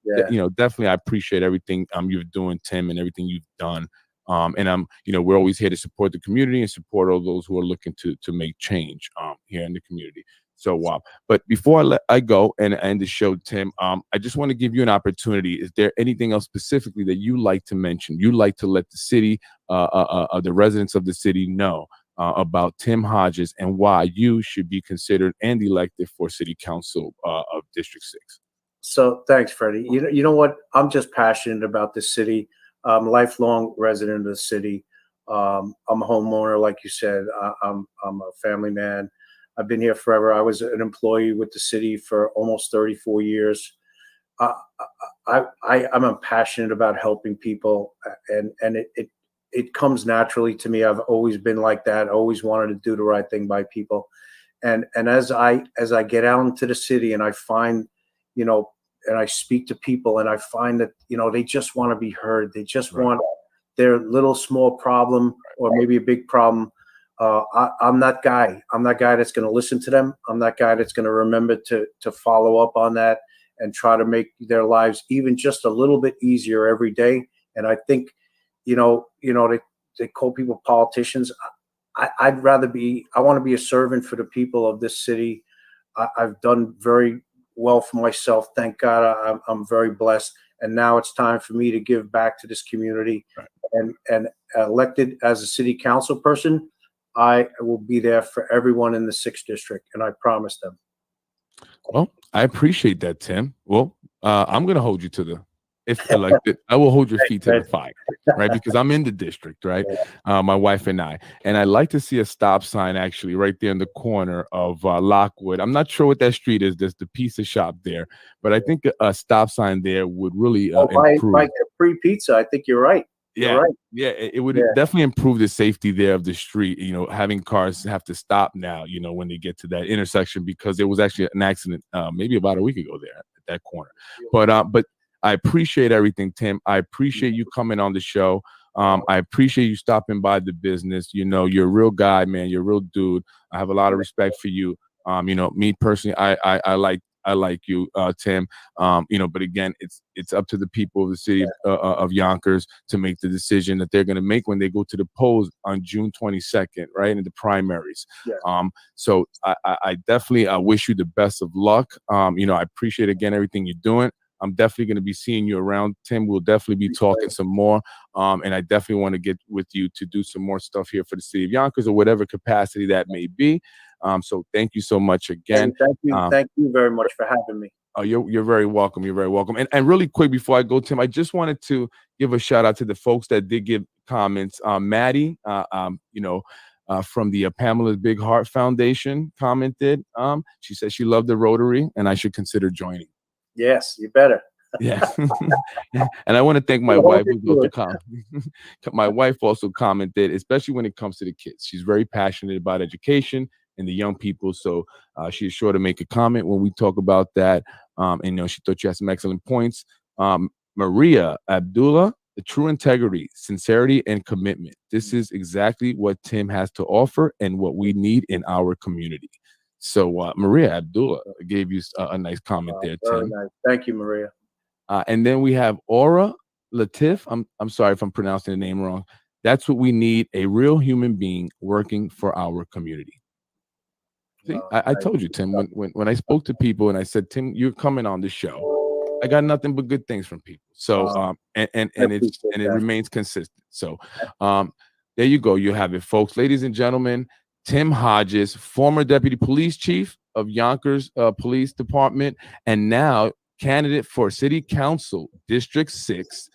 Yeah. definitely I appreciate everything you're doing, Tim, and everything you've done And we're always here to support the community and support all those who are looking to make change here in the community. So, but before I go and end the show, Tim, I just want to give you an opportunity. Is there anything else specifically that you like to mention? You like to let the city, the residents of the city know about Tim Hodges and why you should be considered and elected for City Council of District 6? So thanks, Freddie. You know what? I'm just passionate about this city. I'm a lifelong resident of the city. I'm a homeowner, like you said. I'm a family man. I've been here forever. I was an employee with the city for almost 34 years. I'm passionate about helping people, and it comes naturally to me. I've always been like that. Always wanted to do the right thing by people, and as I get out into the city and I find, and I speak to people and I find that they just want to be heard. They just want their little small problem or maybe a big problem. I'm that guy. I'm that guy that's going to listen to them. I'm that guy that's going to remember to follow up on that and try to make their lives even just a little bit easier every day. And I think, they call people politicians. I want to be a servant for the people of this city. I've done very well for myself. Thank God. I'm very blessed. And now it's time for me to give back to this community. And elected as a city council person, I will be there for everyone in the 6th district, and I promise them. Well, I appreciate that, Tim. Well, I'm going to hold you to if elected, I will hold your feet to the fire, right? Because I'm in the district, right? My wife and I like to see a stop sign actually right there in the corner of Lockwood. I'm not sure what that street is. There's the pizza shop there, but I think a stop sign there would really improve. Like a free pizza. I think you're right. Yeah, right. Yeah, it would definitely improve the safety there of the street. Having cars have to stop now, when they get to that intersection, because there was actually an accident maybe about a week ago there at that corner. But I appreciate everything, Tim. I appreciate you coming on the show. I appreciate you stopping by the business. You're a real guy, man. You're a real dude. I have a lot of respect for you. Me personally, I like you, Tim. But again, it's up to the people of the city of Yonkers to make the decision that they're going to make when they go to the polls on June 22nd, right, in the primaries. So I definitely wish you the best of luck. I appreciate again everything you're doing. I'm definitely going to be seeing you around, Tim. We'll definitely be talking some more. And I definitely want to get with you to do some more stuff here for the city of Yonkers or whatever capacity that may be. So thank you so much again. Thank you very much for having me. Oh, you're very welcome. You're very welcome. And really quick before I go, Tim, I just wanted to give a shout out to the folks that did give comments. Maddie, from the Pamela's Big Heart Foundation commented. She said she loved the Rotary and I should consider joining. Yes, you better. Yeah. And I want to thank my wife. My wife also commented, especially when it comes to the kids. She's very passionate about education and the young people. So she's sure to make a comment when we talk about that. And she thought you had some excellent points. Maria Abdullah, the true integrity, sincerity, and commitment. This is exactly what Tim has to offer and what we need in our community. So Maria Abdullah gave you a nice comment there, Tim. Nice. Thank you, Maria. And then we have Aura Latif. I'm sorry if I'm pronouncing the name wrong. That's what we need, a real human being working for our community. See, I told you, Tim, when I spoke to people and I said, Tim, you're coming on the show, I got nothing but good things from people. So and it remains consistent. So there you go. You have it, folks. Ladies and gentlemen, Tim Hodges, former deputy police chief of Yonkers Police Department, and now candidate for City Council District 6.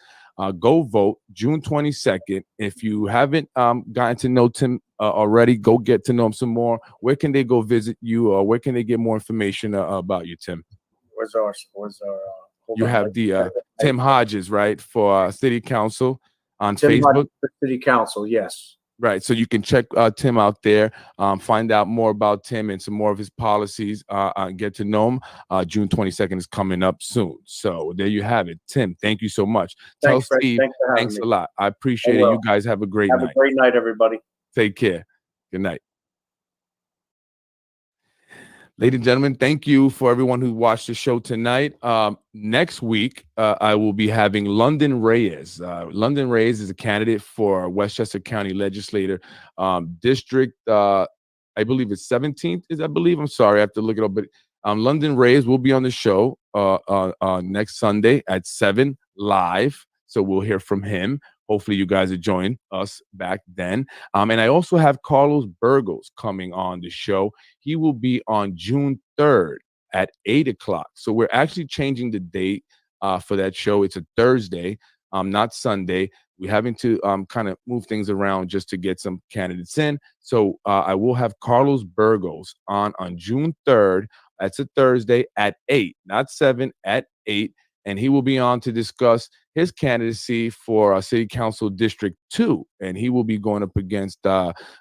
Go vote June 22nd. If you haven't gotten to know Tim already, go get to know him some more. Where can they go visit you, or where can they get more information about you, Tim? Where's our you have the Tim Hodges, right, for City Council on Tim Facebook. Hodges for City Council, yes. Right. So you can check Tim out there, find out more about Tim and some more of his policies, get to know him. June 22nd is coming up soon. So there you have it. Tim, thank you so much. Tell Steve, thanks a lot. I appreciate it. You guys have a great night. Have a great night, everybody. Take care. Good night. Ladies and gentlemen, thank you for everyone who watched the show tonight. Next week, I will be having London Reyes. London Reyes is a candidate for Westchester County Legislator District. I believe it's 17th. I'm sorry, I have to look it up. But London Reyes will be on the show next Sunday at 7 live. So we'll hear from him. Hopefully, you guys will join us back then. And I also have Carlos Burgos coming on the show. He will be on June 3rd at 8 o'clock. So we're actually changing the date for that show. It's a Thursday, not Sunday. We're having to kind of move things around just to get some candidates in. So I will have Carlos Burgos on June 3rd. That's a Thursday at 8, not 7, at 8. And he will be on to discuss his candidacy for City Council District 2. And he will be going up against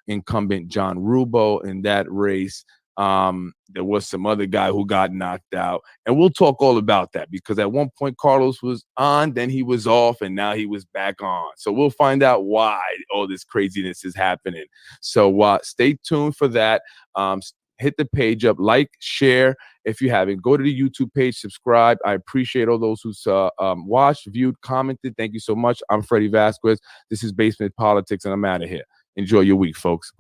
incumbent John Rubo in that race. There was some other guy who got knocked out. And we'll talk all about that because at one point Carlos was on, then he was off, and now he was back on. So we'll find out why all this craziness is happening. So stay tuned for that. Hit the page up, like, share. If you haven't, go to the YouTube page, subscribe. I appreciate all those who watched, viewed, commented. Thank you so much. I'm Freddie Vasquez. This is Basement Politics, and I'm out of here. Enjoy your week, folks.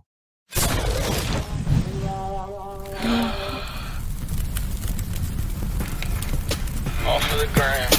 Off of the gram.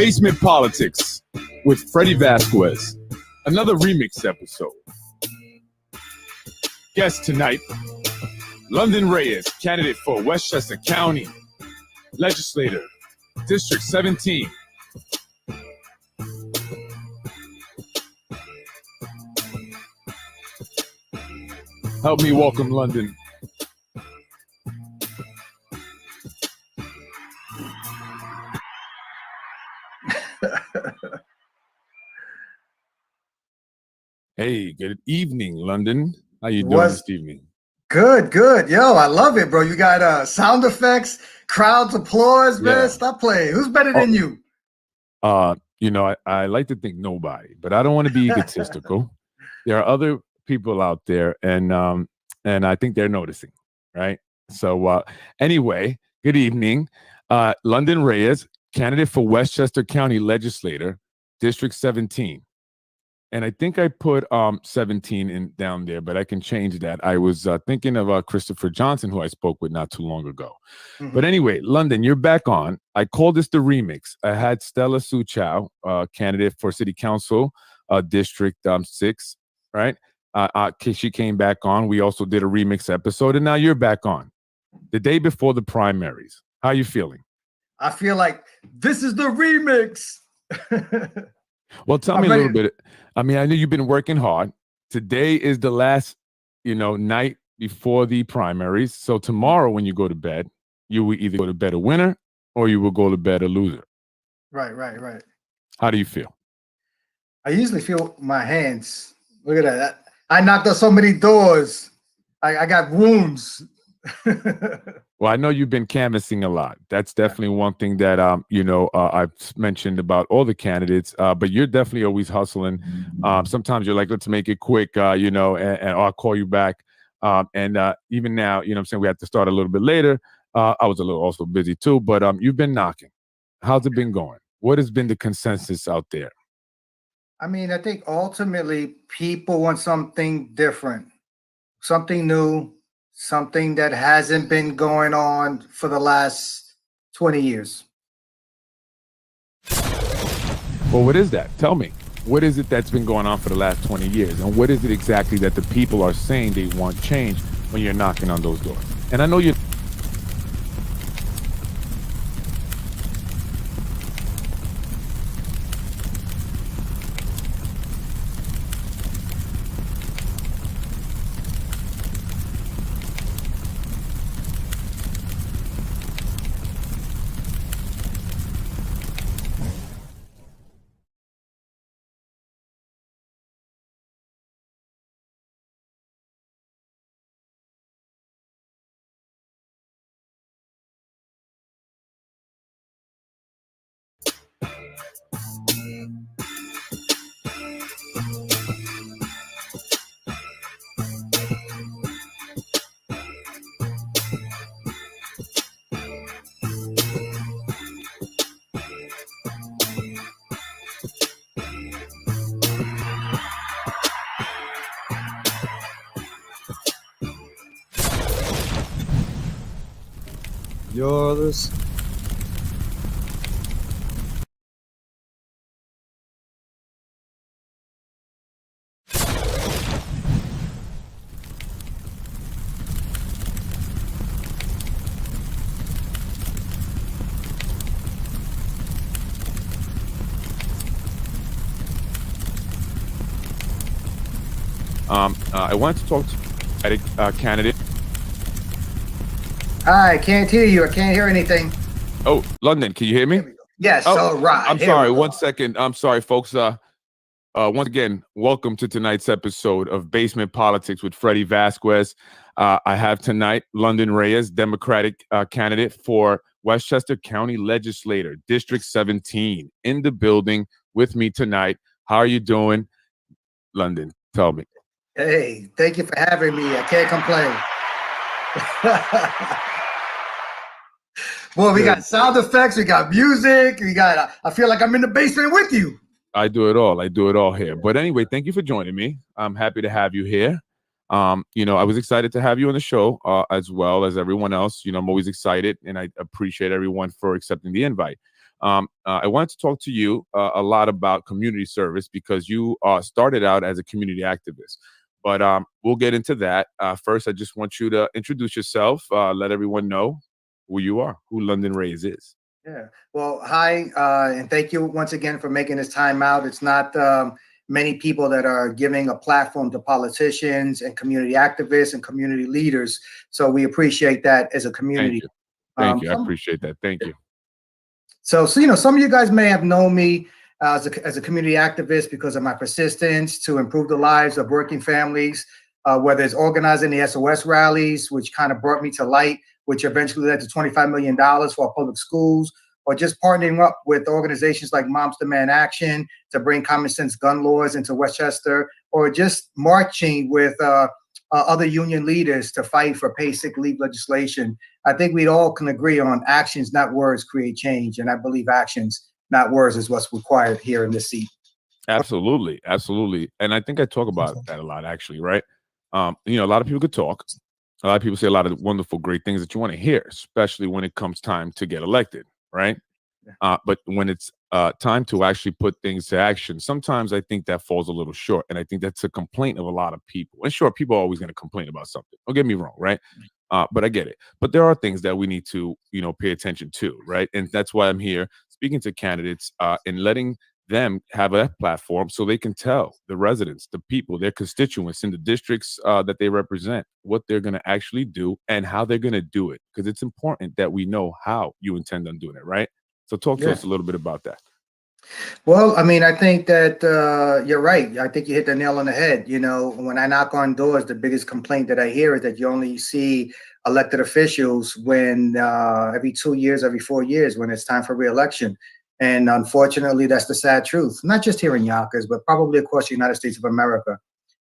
Basement Politics with Freddie Vasquez. Another remix episode. Guest tonight, London Reyes, candidate for Westchester County Legislator, District 17. Help me welcome London. Hey, good evening, London. How you doing this evening? Good. Yo, I love it, bro. You got sound effects, crowds, applause, man. Yeah. Stop playing. Who's better than you? You know, I like to think nobody, but I don't want to be egotistical. There are other people out there, and I think they're noticing, right? So anyway, good evening. London Reyes, candidate for Westchester County Legislator, District 17. And I think I put 17 in down there, but I can change that. I was thinking of Christopher Johnson, who I spoke with not too long ago. Mm-hmm. But anyway, London, you're back on. I called this the remix. I had Stella Suchow, candidate for City Council, District 6, right? She came back on. We also did a remix episode, and now you're back on. The day before the primaries. How are you feeling? I feel like this is the remix. Well, tell me a little bit. I mean, I know you've been working hard. Today is the last, night before the primaries. So tomorrow when you go to bed, you will either go to bed a winner or you will go to bed a loser. Right. How do you feel? I usually feel my hands. Look at that. I knocked on so many doors. I got wounds. Well, I know you've been canvassing a lot. That's definitely one thing that I've mentioned about all the candidates. But you're definitely always hustling. Sometimes you're like, let's make it quick, and I'll call you back. Even now, I'm saying we have to start a little bit later. I was a little also busy too, but you've been knocking. How's it been going? What has been the consensus out there? I mean, I think ultimately people want something different, something new. Something that hasn't been going on for the last 20 years. Well, what is that? Tell me. What is it that's been going on for the last 20 years? And what is it exactly that the people are saying they want change when you're knocking on those doors? And I know you're... Yours. I wanted to talk to a candidate. I can't hear you. I can't hear anything. Oh, London, can you hear me? Yes. All right. I'm sorry. 1 second. I'm sorry, folks. Once again, welcome to tonight's episode of Basement Politics with Freddie Vasquez. I have tonight London Reyes, Democratic candidate for Westchester County Legislator, District 17, in the building with me tonight. How are you doing, London? Tell me. Hey, thank you for having me. I can't complain. Well, we got sound effects, we got music, I feel like I'm in the basement with you. I do it all here. But anyway, thank you for joining me. I'm happy to have you here. I was excited to have you on the show as well as everyone else. I'm always excited, and I appreciate everyone for accepting the invite. I wanted to talk to you a lot about community service because you started out as a community activist. But we'll get into that. First, I just want you to introduce yourself, let everyone know who you are, who London Reyes is. Yeah. Well, hi, and thank you once again for making this time out. It's not many people that are giving a platform to politicians and community activists and community leaders. So we appreciate that as a community. Thank you. Thank you. I appreciate that. Thank you. So, some of you guys may have known me as a community activist because of my persistence to improve the lives of working families, whether it's organizing the SOS rallies, which kind of brought me to light, which eventually led to $25 million for our public schools, or just partnering up with organizations like Moms Demand Action to bring common sense gun laws into Westchester, or just marching with other union leaders to fight for paid sick leave legislation. I think we all can agree on actions, not words, create change. And I believe actions, not words, is what's required here in this seat. Absolutely. Absolutely. And I think I talk about that a lot, actually, right? A lot of people could talk. A lot of people say a lot of wonderful, great things that you want to hear, especially when it comes time to get elected, right? But when it's time to actually put things to action, sometimes I think that falls a little short. And I think that's a complaint of a lot of people. And sure, people are always going to complain about something. Don't get me wrong, right? But I get it. But there are things that we need to, pay attention to, right? And that's why I'm here speaking to candidates and letting them have a platform so they can tell the residents, the people, their constituents in the districts that they represent what they're going to actually do and how they're going to do it. Because it's important that we know how you intend on doing it, right? So talk to us a little bit about that. Well, I mean, I think that you're right. I think you hit the nail on the head. When I knock on doors, the biggest complaint that I hear is that you only see elected officials when every 2 years, every 4 years, when it's time for re-election. And unfortunately, that's the sad truth, not just here in Yonkers, but probably across the United States of America.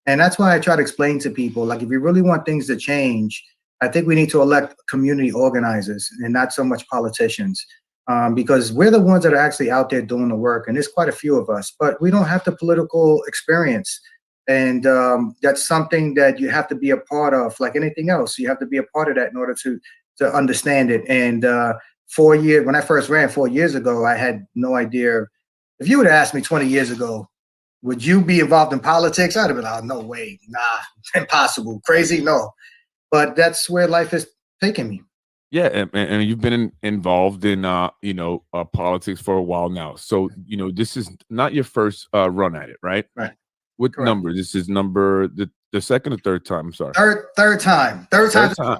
And that's why I try to explain to people, like, if you really want things to change, I think we need to elect community organizers and not so much politicians. Because we're the ones that are actually out there doing the work, and there's quite a few of us, but we don't have the political experience. And that's something that you have to be a part of, like anything else. You have to be a part of that in order to understand it. And 4 years, when I first ran 4 years ago, I had no idea. If you would have asked me 20 years ago, would you be involved in politics? I'd have been like, oh, no way, nah, impossible, crazy, no. But that's where life has taken me. Yeah, and you've been involved in politics for a while now. So this is not your first run at it, right? Right. What Correct. number? This is number the second or third time. I'm sorry. Third time. Third time.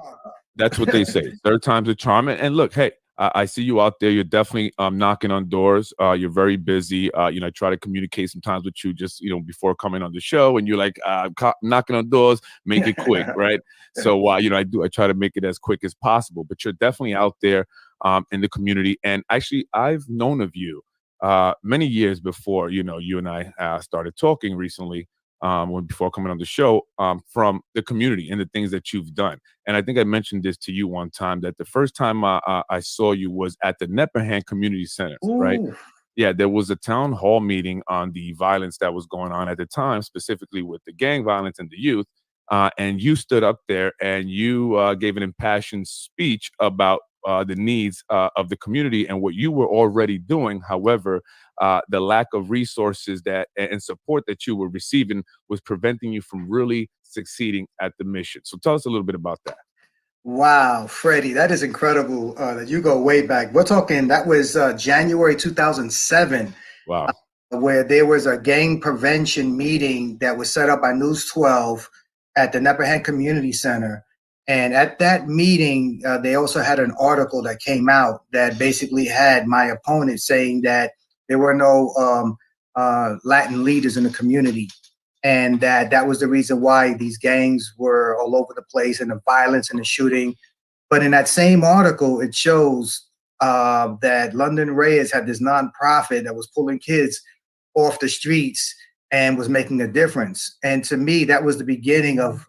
That's what they say. Third time's a charm. And look, hey, I see you out there. You're definitely knocking on doors. You're very busy. I try to communicate sometimes with you just, before coming on the show, and you're like, knocking on doors, make it quick, right? So, I try to make it as quick as possible, but you're definitely out there in the community. And actually, I've known of you many years before, you and I started talking recently before coming on the show from the community and the things that you've done. And I think I mentioned this to you one time, that the first time I saw you was at the Nepperhan Community Center, right? Yeah, there was a town hall meeting on the violence that was going on at the time, specifically with the gang violence and the youth. And you stood up there and you gave an impassioned speech about the needs of the community and what you were already doing. However, the lack of resources and support that you were receiving was preventing you from really succeeding at the mission. So tell us a little bit about that. Wow, Freddie, that is incredible that you go way back. We're talking, that was January 2007. Wow. Where there was a gang prevention meeting that was set up by News 12 at the Nepperhan Community Center. And at that meeting, they also had an article that came out that basically had my opponent saying that there were no Latin leaders in the community, and that was the reason why these gangs were all over the place and the violence and the shooting. But in that same article, it shows that London Reyes had this nonprofit that was pulling kids off the streets and was making a difference. And to me, that was the beginning of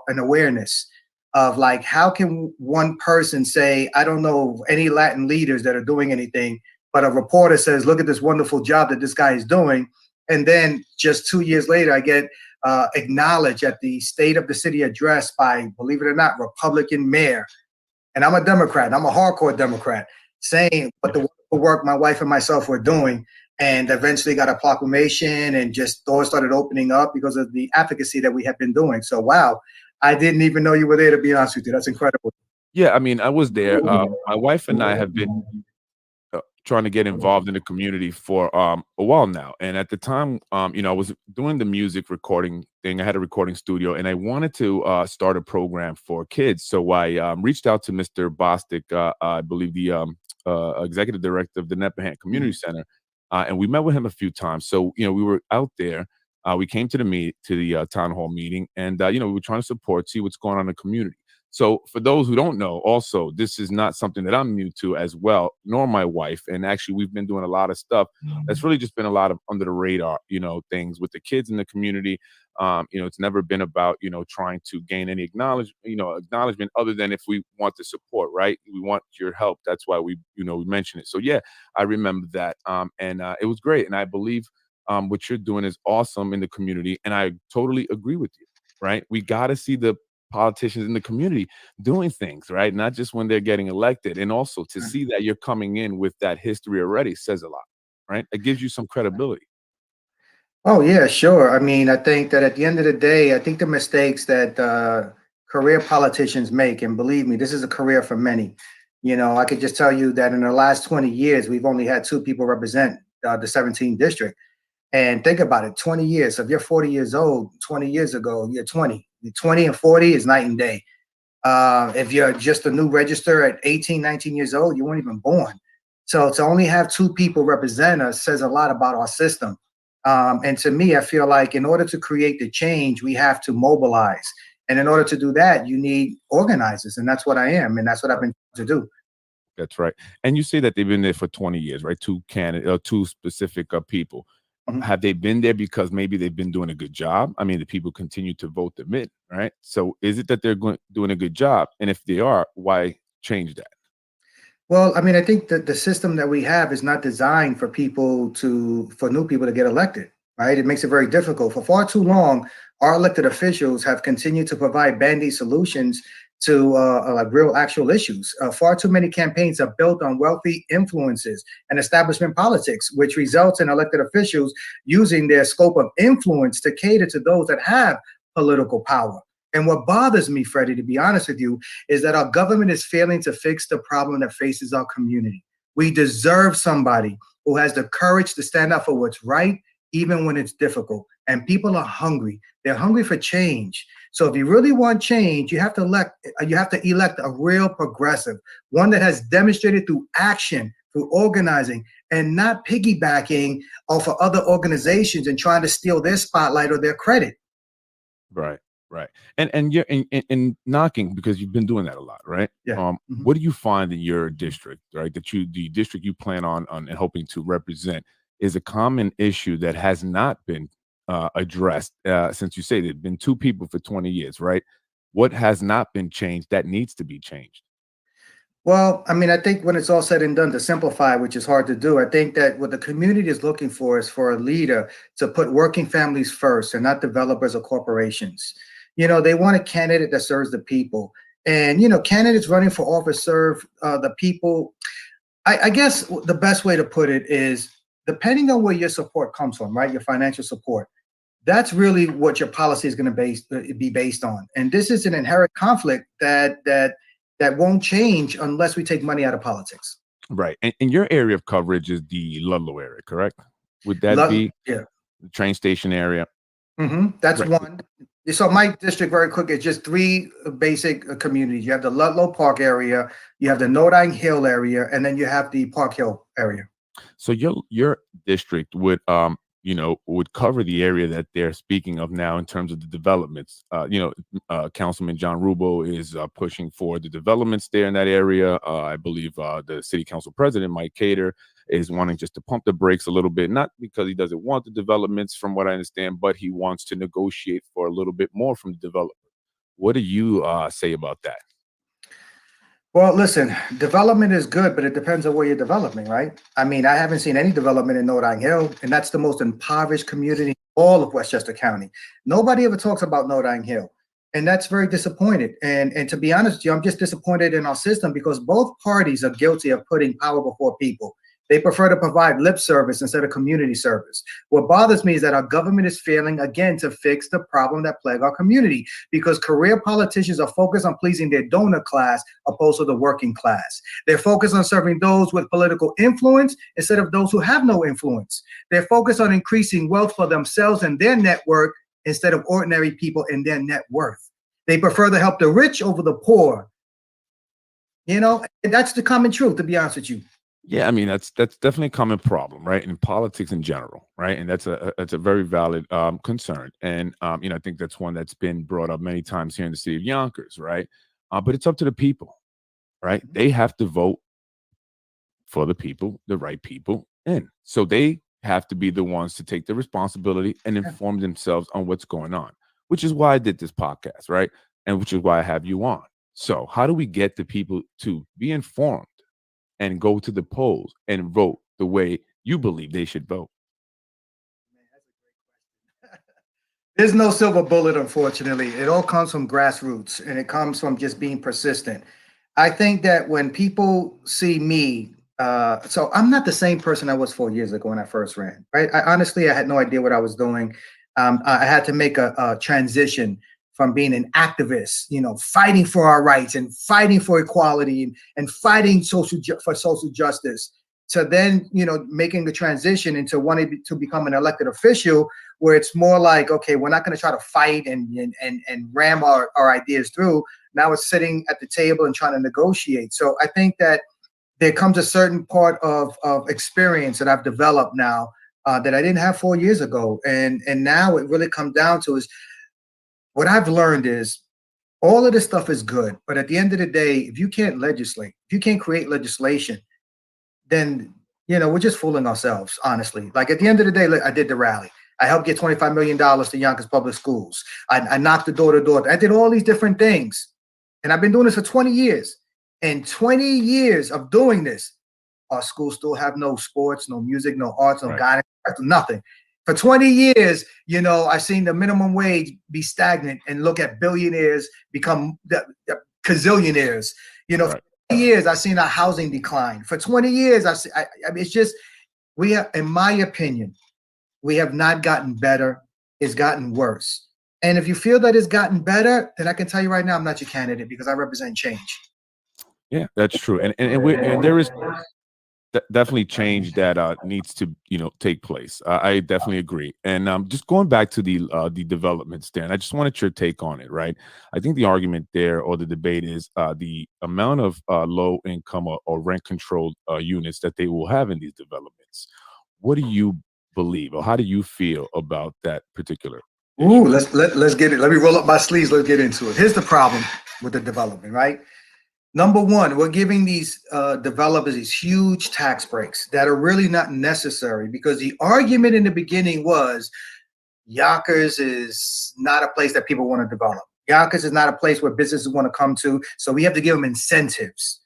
an awareness of, like, how can one person say, I don't know any Latin leaders that are doing anything, but a reporter says, look at this wonderful job that this guy is doing. And then just 2 years later, I get acknowledged at the State of the City address by, believe it or not, Republican mayor. And I'm a Democrat. I'm a hardcore Democrat. saying what the wonderful work my wife and myself were doing, and eventually got a proclamation, and just doors started opening up because of the advocacy that we have been doing. So, wow, I didn't even know you were there, to be honest with you. That's incredible. Yeah, I mean, I was there. My wife and I have been trying to get involved in the community for a while now. And at the time, you know, I was doing the music recording thing. I had a recording studio, and I wanted to start a program for kids. So I reached out to Mr. Bostic, I believe the executive director of the Nepahant Community Center, and we met with him a few times. So you know, we were out there. We came to the town hall meeting, and you know, we were trying to support, see what's going on in the community. So for those who don't know, also, this is not something that I'm new to as well, nor my wife. And actually, we've been doing a lot of stuff that's really just been a lot of under the radar, you know, things with the kids in the community. You know, it's never been about, you know, trying to gain any acknowledgement other than if we want the support, right? We want your help. That's why we, you know, we mention it. So yeah, I remember that. And it was great. And I believe what you're doing is awesome in the community. And I totally agree with you, right? We got to see the politicians in the community doing things, right? Not just when they're getting elected. And also to see that you're coming in with that history already says a lot, right? It gives you some credibility. Oh yeah, sure. I mean, I think that at the end of the day, I think the mistakes that career politicians make, and believe me, this is a career for many. You know, I could just tell you that in the last 20 years, we've only had 2 people represent the 17th district. And think about it, 20 years. So if you're 40 years old, 20 years ago, you're 20. 20 and 40 is night and day. If you're just a new register at 18, 19 years old, you weren't even born. So to only have 2 people represent us says a lot about our system. And to me, I feel like in order to create the change, we have to mobilize. And in order to do that, you need organizers. And that's what I am. And that's what I've been trying to do. That's right. And you say that they've been there for 20 years, right? 2 specific people. Mhm. Have they been there because maybe they've been doing a good job? I mean, the people continue to vote them in, right? So is it that they're doing a good job? And if they are, why change that? Well, I mean, I think that the system that we have is not designed for for new people to get elected, right? It makes it very difficult. For far too long, our elected officials have continued to provide band-aid solutions to like real actual issues. Far too many campaigns are built on wealthy influences and establishment politics, which results in elected officials using their scope of influence to cater to those that have political power. And what bothers me, Freddie, to be honest with you, is that our government is failing to fix the problem that faces our community. We deserve somebody who has the courage to stand up for what's right, even when it's difficult. And people are hungry. They're hungry for change. So if you really want change, you have to elect a real progressive, one that has demonstrated through action, through organizing, and not piggybacking off of other organizations and trying to steal their spotlight or their credit. Right. Right. And you're in knocking because you've been doing that a lot, right? Yeah. What do you find in your district, right? The district you plan on and hoping to represent is a common issue that has not been addressed since you say there've been 2 people for 20 years, right? What has not been changed that needs to be changed? Well, I mean, I think when it's all said and done, to simplify, which is hard to do, I think that what the community is looking for is for a leader to put working families first and not developers or corporations. You know, they want a candidate that serves the people. And, you know, candidates running for office serve the people. I guess the best way to put it is depending on where your support comes from, right? Your financial support. That's really what your policy is going to be based on. And this is an inherent conflict that won't change unless we take money out of politics. Right. And your area of coverage is the Ludlow area, correct? Would that be Yeah. the train station area? That's Right. one. So my district, very quick, is just 3 basic communities. You have the Ludlow Park area, you have the Nodine Hill area, and then you have the Park Hill area. So your district would would cover the area that they're speaking of now in terms of the developments. Councilman John Rubo is pushing for the developments there in that area. I believe the city council president Mike Cater is wanting just to pump the brakes a little bit, not because he doesn't want the developments, from what I understand, but he wants to negotiate for a little bit more from the developer. What do you say about that? Well, listen, development is good, but it depends on where you're developing, right? I mean, I haven't seen any development in Nodine Hill, and that's the most impoverished community in all of Westchester County. Nobody ever talks about Nodine Hill. And that's very disappointed. And to be honest with you, I'm just disappointed in our system because both parties are guilty of putting power before people. They prefer to provide lip service instead of community service. What bothers me is that our government is failing again to fix the problem that plague our community because career politicians are focused on pleasing their donor class opposed to the working class. They're focused on serving those with political influence instead of those who have no influence. They're focused on increasing wealth for themselves and their network instead of ordinary people and their net worth. They prefer to help the rich over the poor. You know, that's the common truth, to be honest with you. Yeah, I mean that's definitely a common problem, right? In politics in general, right? And that's a very valid concern, and you know I think that's one that's been brought up many times here in the city of Yonkers, right? But it's up to the people, right? They have to vote for the people, the right people, in. So they have to be the ones to take the responsibility and inform themselves on what's going on, which is why I did this podcast, right? And which is why I have you on. So how do we get the people to be informed and go to the polls and vote the way you believe they should vote? There's no silver bullet, unfortunately. It all comes from grassroots and it comes from just being persistent. I think that when people see me, so I'm not the same person I was 4 years ago when I first ran, right? I had no idea what I was doing. I had to make a transition from being an activist, you know, fighting for our rights and fighting for equality and fighting for social justice, to then, you know, making the transition into wanting to become an elected official, where it's more like, okay, we're not going to try to fight and ram our ideas through. Now it's sitting at the table and trying to negotiate. So I think that there comes a certain part of experience that I've developed now that I didn't have 4 years ago. And now it really comes down to is, what I've learned is all of this stuff is good, but at the end of the day, if you can't legislate, if you can't create legislation, then, you know, we're just fooling ourselves, honestly. Like at the end of the day, look, I did the rally. I helped get $25 million to Yonkers Public Schools. I knocked the door to door. I did all these different things. And I've been doing this for 20 years. And 20 years of doing this, our schools still have no sports, no music, no arts, no guidance, nothing. For 20 years, you know, I've seen the minimum wage be stagnant and look at billionaires become the gazillionaires. You know, for 20 years, I've seen our housing decline. For 20 years, I mean, it's just, we have, in my opinion, we have not gotten better. It's gotten worse. And if you feel that it's gotten better, then I can tell you right now, I'm not your candidate because I represent change. Yeah, that's true. And there is definitely change that needs to, you know, take place. I definitely agree. And just going back to the developments there, and I just wanted your take on it, right? I think the argument there, or the debate, is the amount of low income or rent controlled units that they will have in these developments. What do you believe, or how do you feel about that particular issue? Ooh, let's get it. Let me roll up my sleeves. Let's get into it. Here's the problem with the development, right? Number one, we're giving these developers these huge tax breaks that are really not necessary, because the argument in the beginning was Yonkers is not a place that people want to develop. Yonkers is not a place where businesses want to come to. So we have to give them incentives.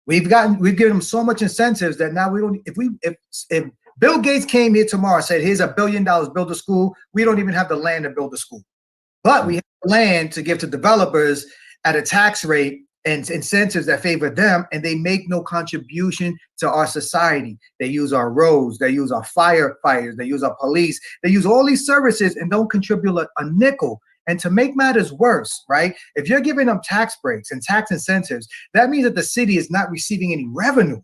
We've given them so much incentives that now we don't, if Bill Gates came here tomorrow and said, here's $1 billion, build a school, we don't even have the land to build a school. But we have land to give to developers at a tax rate and incentives that favor them, and they make no contribution to our society. They use our roads, they use our firefighters, they use our police, they use all these services and don't contribute a nickel. And to make matters worse, right, if you're giving them tax breaks and tax incentives, that means that the city is not receiving any revenue.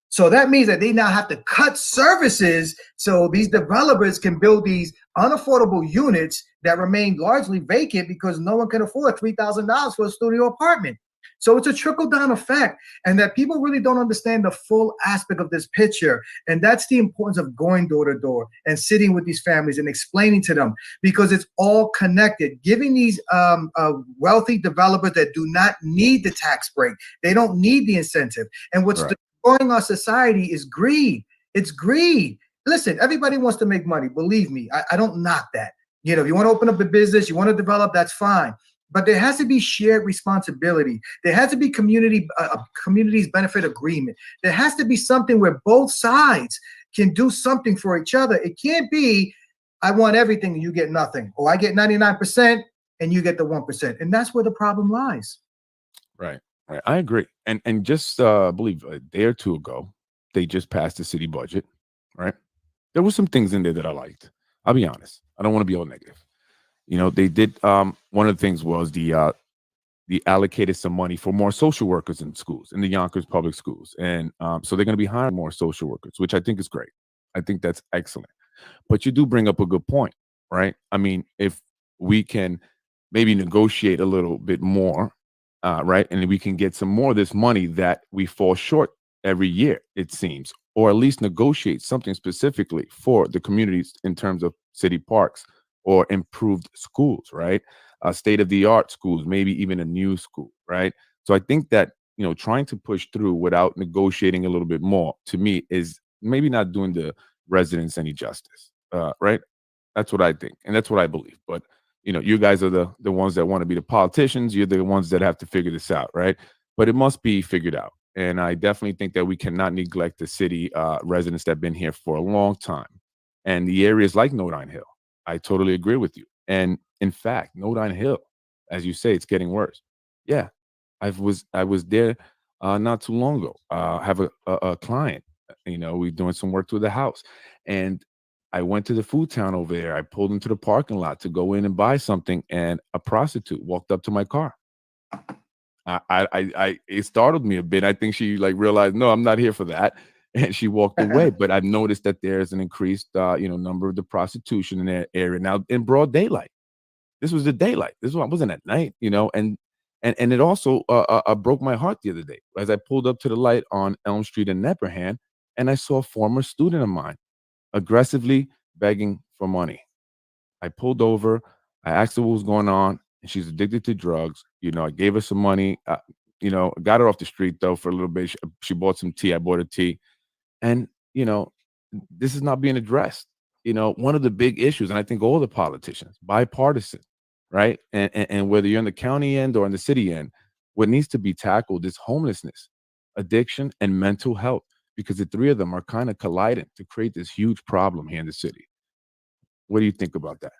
So that means that they now have to cut services so these developers can build these unaffordable units that remain largely vacant because no one can afford $3,000 for a studio apartment. So it's a trickle-down effect, and that people really don't understand the full aspect of this picture. And that's the importance of going door to door and sitting with these families and explaining to them, because it's all connected. Giving these wealthy developers that do not need the tax break, they don't need the incentive. And what's destroying our society is greed. It's greed. Listen, everybody wants to make money. Believe me, I don't knock that. You know, if you want to open up a business, you want to develop, that's fine. But there has to be shared responsibility. There has to be communities benefit agreement. There has to be something where both sides can do something for each other. It can't be, I want everything and you get nothing, or I get 99% and you get the 1%. And that's where the problem lies. Right. Right. I agree. And just I believe a day or two ago, they just passed the city budget. Right. There were some things in there that I liked. I'll be honest. I don't want to be all negative. You know, they did one of the things was the allocated some money for more social workers in schools, in the Yonkers public schools. And so they're going to be hiring more social workers, which I think is great. I think that's excellent. But you do bring up a good point, right? I mean, if we can maybe negotiate a little bit more, right, and we can get some more of this money that we fall short every year, it seems, or at least negotiate something specifically for the communities in terms of city parks or improved schools, right? State of the art schools, maybe even a new school, right? So I think that, trying to push through without negotiating a little bit more, to me, is maybe not doing the residents any justice, right? That's what I think, and that's what I believe. But you guys are the ones that want to be the politicians. You're the ones that have to figure this out, right? But it must be figured out, and I definitely think that we cannot neglect the city residents that have been here for a long time, and the areas like Nodine Hill. I totally agree with you. And in fact, Nodine Hill, as you say, it's getting worse. Yeah, I was there not too long ago. Have a client. We're doing some work to the house, and I went to the food town over there. I pulled into the parking lot to go in and buy something, and a prostitute walked up to my car. It startled me a bit. I think she like realized, no, I'm not here for that, and she walked away. But I've noticed that there's an increased, number of the prostitution in that area now in broad daylight. This was the daylight. This wasn't at night, and it also broke my heart the other day as I pulled up to the light on Elm Street in Nepperhan, and I saw a former student of mine aggressively begging for money. I pulled over. I asked her what was going on, and she's addicted to drugs. I gave her some money. Got her off the street though for a little bit. She bought some tea. I bought her tea, and this is not being addressed. One of the big issues, and I think all the politicians, bipartisan, right, and whether you're in the county end or in the city end, what needs to be tackled is homelessness, addiction, and mental health, because the three of them are kind of colliding to create this huge problem here in the city. What do you think about that?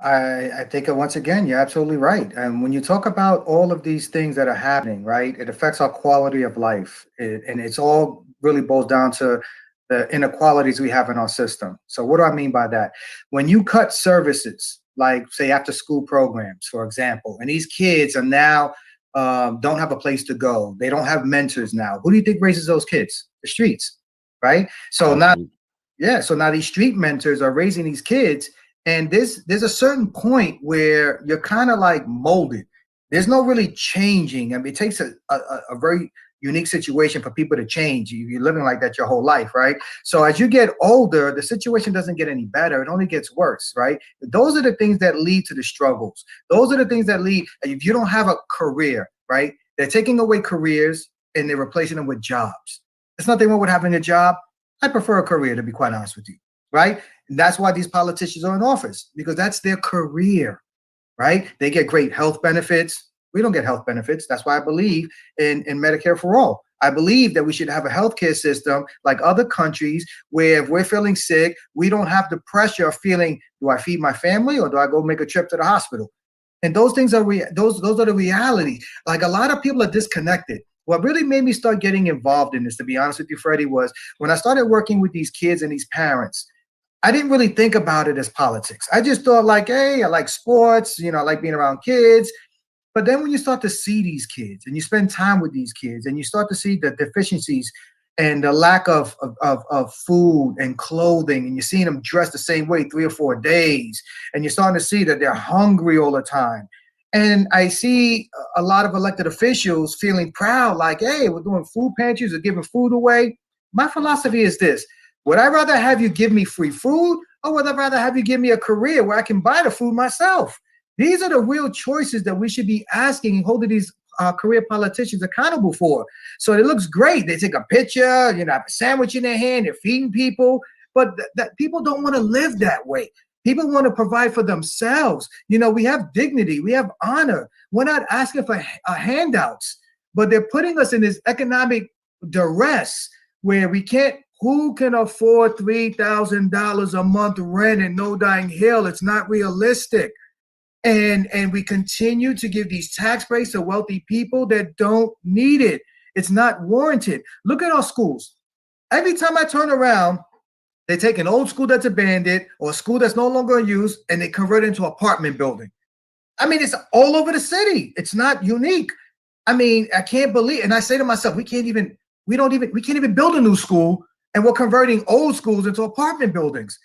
I think once again, you're absolutely right. And when you talk about all of these things that are happening, right, it affects our quality of life. And it's all really boils down to the inequalities we have in our system. So what do I mean by that? When you cut services, like say after school programs, for example, and these kids are now don't have a place to go. They don't have mentors now. Who do you think raises those kids? The streets, right? So now, Absolutely. yeah. So now these street mentors are raising these kids, and there's a certain point where you're kind of like molded. There's no really changing. I mean, it takes a very unique situation for people to change. You're living like that your whole life, right? So as you get older, the situation doesn't get any better. It only gets worse, right? Those are the things that lead to the struggles. Those are the things that lead, if you don't have a career, right? They're taking away careers and they're replacing them with jobs. There's nothing wrong with having a job. I prefer a career, to be quite honest with you, right? And that's why these politicians are in office, because that's their career, right? They get great health benefits. We don't get health benefits. That's why I believe in Medicare for all. I believe that we should have a healthcare system like other countries where if we're feeling sick, we don't have the pressure of feeling, do I feed my family or do I go make a trip to the hospital? And those things are those are the reality. Like a lot of people are disconnected. What really made me start getting involved in this, to be honest with you, Freddie, was when I started working with these kids and these parents. I didn't really think about it as politics. I just thought like, hey, I like sports, I like being around kids. But then when you start to see these kids and you spend time with these kids and you start to see the deficiencies and the lack of food and clothing, and you're seeing them dressed the same way 3 or 4 days, and you're starting to see that they're hungry all the time. And I see a lot of elected officials feeling proud, like, hey, we're doing food pantries, we're giving food away. My philosophy is this. Would I rather have you give me free food, or would I rather have you give me a career where I can buy the food myself? These are the real choices that we should be asking and holding these career politicians accountable for. So it looks great. They take a picture, have a sandwich in their hand, they're feeding people, but that people don't want to live that way. People want to provide for themselves. We have dignity, we have honor. We're not asking for handouts, but they're putting us in this economic duress where we can't. Who can afford $3,000 a month rent in Nodine Hill? It's not realistic. And we continue to give these tax breaks to wealthy people that don't need it. It's not warranted. Look at our schools. Every time I turn around, they take an old school that's abandoned or a school that's no longer in use and they convert it into an apartment building. I mean, it's all over the city. It's not unique. I mean, I can't believe, and I say to myself, we can't even build a new school, and we're converting old schools into apartment buildings.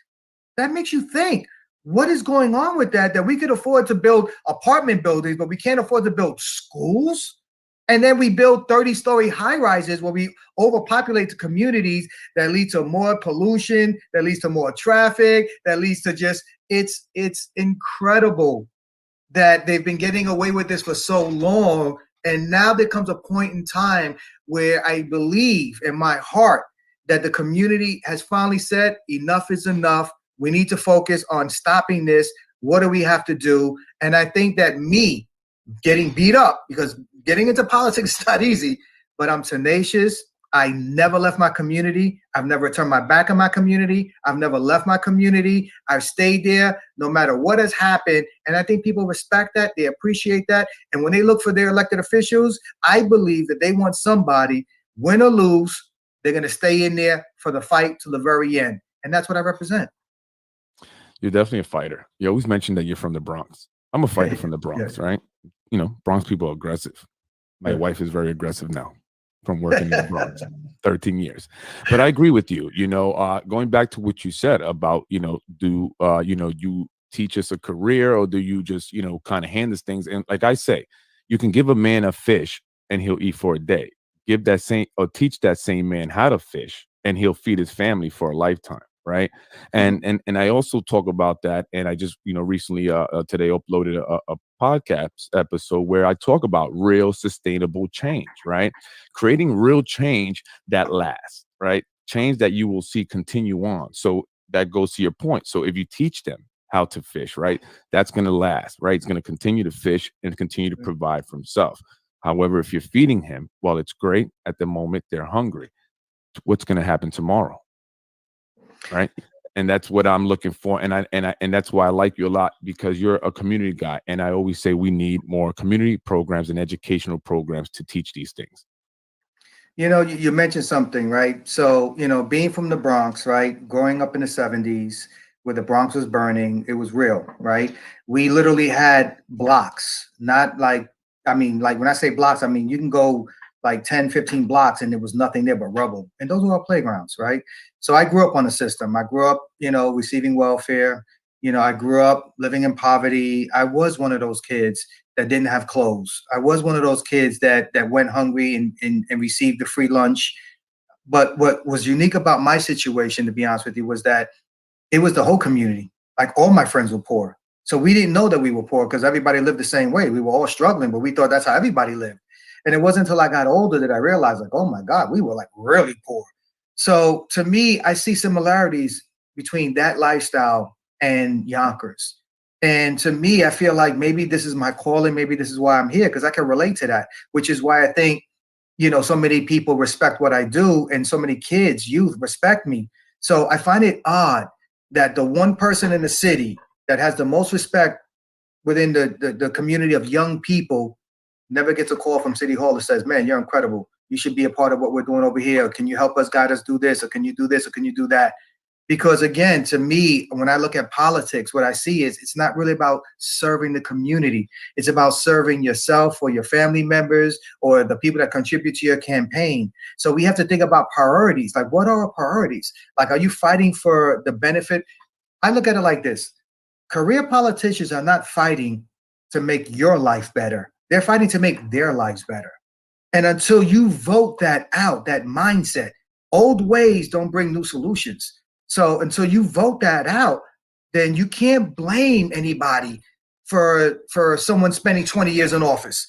That makes you think, what is going on with that we could afford to build apartment buildings, but we can't afford to build schools? And then we build 30-story high-rises where we overpopulate the communities that lead to more pollution, that leads to more traffic, that leads to just, it's incredible that they've been getting away with this for so long. And now there comes a point in time where I believe in my heart that the community has finally said, enough is enough. We need to focus on stopping this. What do we have to do? And I think that me getting beat up, because getting into politics is not easy, but I'm tenacious. I never left my community. I've never turned my back on my community. I've never left my community. I've stayed there no matter what has happened. And I think people respect that. They appreciate that. And when they look for their elected officials, I believe that they want somebody, win or lose, they're going to stay in there for the fight to the very end. And that's what I represent. You're definitely a fighter. You always mention that you're from the Bronx. I'm a fighter from the Bronx, right? You know, Bronx people are aggressive. My wife is very aggressive now from working in the Bronx, 13 years. But I agree with you, you know, going back to what you said about, you know, do, you know, you teach us a career, or do you just, you know, kind of hand us things? And like I say, you can give a man a fish and he'll eat for a day. Give that same, or teach that same man how to fish and he'll feed his family for a lifetime. Right. And I also talk about that. And I just, you know, recently today uploaded a podcast episode where I talk about real sustainable change, right? Creating real change that lasts, right? Change that you will see continue on. So that goes to your point. So if you teach them how to fish, right, that's going to last, right? It's going to continue to fish and continue to provide for himself. However, if you're feeding him, while it's great at the moment, they're hungry. What's going to happen tomorrow? Right. And that's what I'm looking for. And that's why I like you a lot, because you're a community guy. And I always say we need more community programs and educational programs to teach these things. You know, you mentioned something, right? So, you know, being from the Bronx, right? Growing up in the 70s where the Bronx was burning, it was real, right? We literally had blocks, not like, I mean, like when I say blocks, I mean, you can go like 10, 15 blocks and there was nothing there but rubble. And those were our playgrounds, right? So I grew up on a system. I grew up, you know, receiving welfare. You know, I grew up living in poverty. I was one of those kids that didn't have clothes. I was one of those kids that went hungry and received the free lunch. But what was unique about my situation, to be honest with you, was that it was the whole community. Like all my friends were poor. So we didn't know that we were poor because everybody lived the same way. We were all struggling, but we thought that's how everybody lived. And it wasn't until I got older that I realized, like, oh my God, we were like really poor. So to me, I see similarities between that lifestyle and Yonkers. And to me, I feel like maybe this is my calling. Maybe this is why I'm here, because I can relate to that, which is why I think, you know, so many people respect what I do and so many kids, youth respect me. So I find it odd that the one person in the city that has the most respect within the community of young people never gets a call from City Hall that says, man, you're incredible. You should be a part of what we're doing over here. Can you help us, guide us, do this? Or can you do this? Or can you do that? Because again, to me, when I look at politics, what I see is it's not really about serving the community. It's about serving yourself or your family members or the people that contribute to your campaign. So we have to think about priorities. Like, what are our priorities? Like, are you fighting for the benefit? I look at it like this. Career politicians are not fighting to make your life better. They're fighting to make their lives better. And until you vote that out, that mindset, old ways don't bring new solutions. So until you vote that out, then you can't blame anybody for someone spending 20 years in office.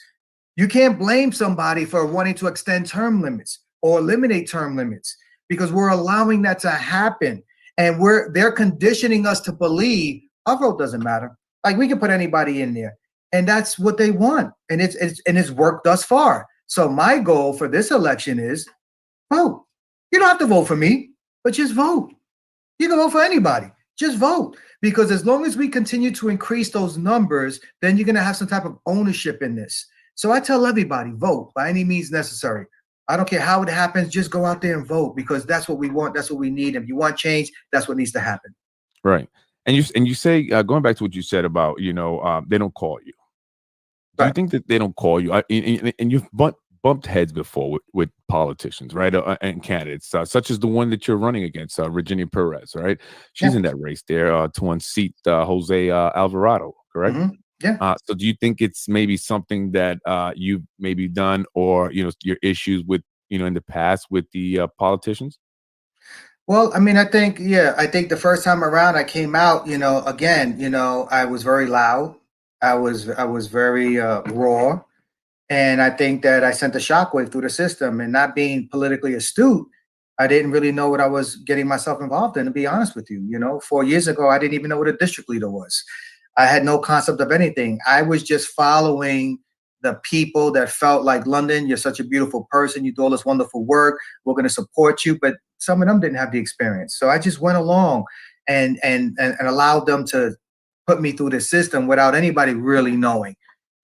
You can't blame somebody for wanting to extend term limits or eliminate term limits, because we're allowing that to happen. And they're conditioning us to believe our vote doesn't matter. Like, we can put anybody in there. And that's what they want. And it's worked thus far. So my goal for this election is vote. You don't have to vote for me, but just vote. You can vote for anybody. just vote. Because as long as we continue to increase those numbers, then you're going to have some type of ownership in this. So I tell everybody, vote by any means necessary. I don't care how it happens, just go out there and vote, because that's what we want. That's what we need. If you want change, that's what needs to happen. Right. And you say, going back to what you said about, they don't call you. Do you Right. think that they don't call you? And you've bumped heads before with politicians, right? And candidates, such as the one that you're running against, Virginia Perez, right? She's Yeah. in that race there to unseat Jose Alvarado, correct? Mhm. Yeah. So do you think it's maybe something that you've maybe done, or your issues with in the past with the politicians? Well, I mean, I think, yeah, I think the first time around I came out, again, I was very loud. I was very raw. And I think that I sent a shockwave through the system, and not being politically astute, I didn't really know what I was getting myself involved in, to be honest with you. 4 years ago, I didn't even know what a district leader was. I had no concept of anything. I was just following the people that felt like, London, you're such a beautiful person. You do all this wonderful work. We're going to support you. But some of them didn't have the experience. So I just went along and allowed them to put me through the system without anybody really knowing.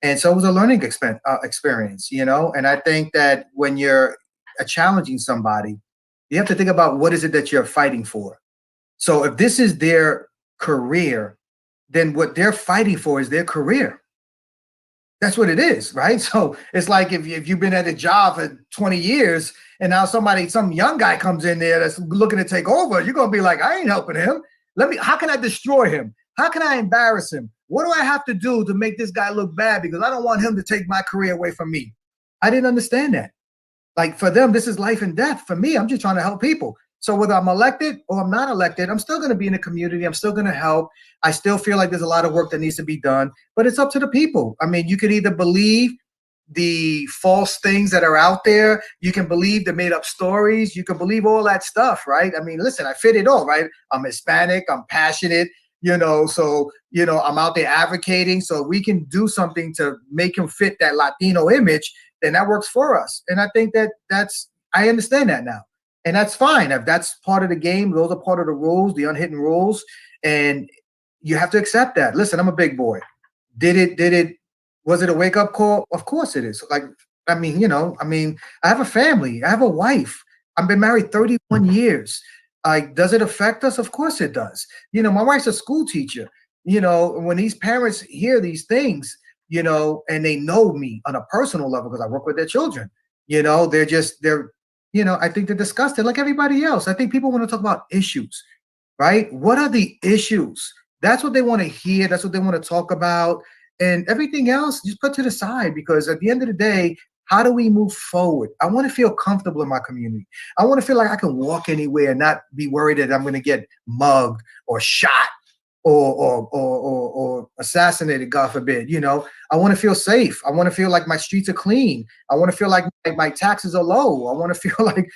And so it was a learning experience, And I think that when you're challenging somebody, you have to think about what is it that you're fighting for. So if this is their career, then what they're fighting for is their career. That's what it is, right? So it's like if you've been at a job for 20 years and now some young guy comes in there that's looking to take over, you're going to be like, I ain't helping him. How can I destroy him? How can I embarrass him? What do I have to do to make this guy look bad? Because I don't want him to take my career away from me. I didn't understand that. Like, for them, this is life and death. For me, I'm just trying to help people. So whether I'm elected or I'm not elected, I'm still going to be in the community. I'm still going to help. I still feel like there's a lot of work that needs to be done, but it's up to the people. I mean, you could either believe the false things that are out there. You can believe the made up stories. You can believe all that stuff, right? I mean, listen, I fit it all, right? I'm Hispanic. I'm passionate, so, I'm out there advocating. So we can do something to make him fit that Latino image, then that works for us. And I think I understand that now. And that's fine. If that's part of the game, those are part of the rules, the unhidden rules. And you have to accept that. Listen, I'm a big boy. Was it a wake up call? Of course it is. Like, I mean, I have a family. I have a wife. I've been married 31 years. Like, does it affect us? Of course it does. My wife's a school teacher. When these parents hear these things, and they know me on a personal level because I work with their children, I think they're disgusted like everybody else. I think people want to talk about issues, right? What are the issues? That's what they want to hear. That's what they want to talk about. And everything else, just put to the side, because at the end of the day, how do we move forward? I want to feel comfortable in my community. I want to feel like I can walk anywhere and not be worried that I'm going to get mugged or shot or assassinated, God forbid. I want to feel safe. I want to feel like my streets are clean. I want to feel like my taxes are low. I want to feel like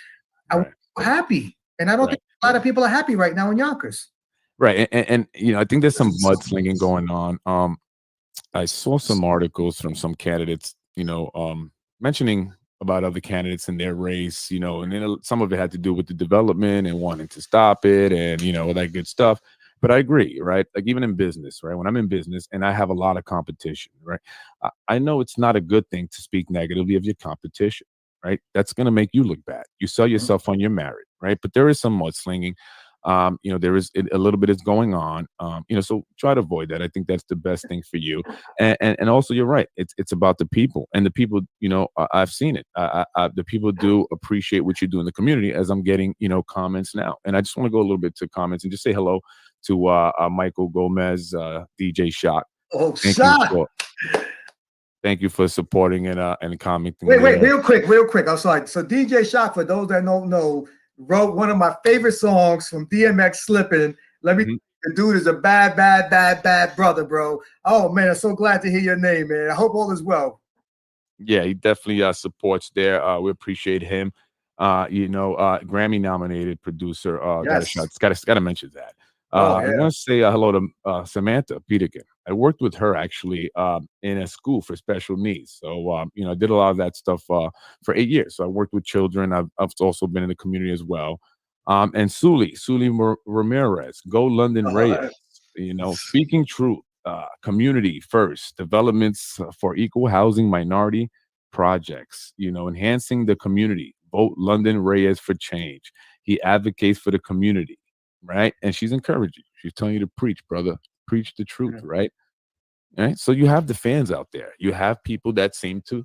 I'm happy. And I don't think a lot of people are happy right now in Yonkers. Right. And I think there's some mudslinging going on. I saw some articles from some candidates, mentioning about other candidates in their race, and then some of it had to do with the development and wanting to stop it and, all that good stuff. But I agree, right? Like, even in business, right? When I'm in business and I have a lot of competition, right? I know it's not a good thing to speak negatively of your competition, right? That's going to make you look bad. You sell yourself on your merit, right? But there is some mudslinging. There is a little bit is going on. So try to avoid that. I think that's the best thing for you. And also, you're right. It's about the people, and the people. I've seen it. The people do appreciate what you do in the community, as I'm getting comments now. And I just want to go a little bit to comments and just say hello to Michael Gomez, DJ Shock. Oh, Shock! Thank you for supporting and commenting. Wait, real quick. I'm sorry. So DJ Shock, for those that don't know, wrote one of my favorite songs from DMX, Slippin'. Let me the dude is a bad brother, bro. Oh man, I'm so glad to hear your name, man. I hope all is well. Yeah, he definitely supports there. We appreciate him. Grammy nominated producer. Yes. Got to mention that. I want to say hello to Samantha Peterkin. I worked with her actually in a school for special needs. So, I did a lot of that stuff for 8 years. So I worked with children. I've also been in the community as well. And Ramirez, go London Reyes. You know, speaking truth, community first, developments for equal housing, minority projects. You know, enhancing the community. Vote London Reyes for change. He advocates for the community, right? And she's encouraging. She's telling you to preach, brother. Preach the truth, right? Right. So you have the fans out there. You have people that seem to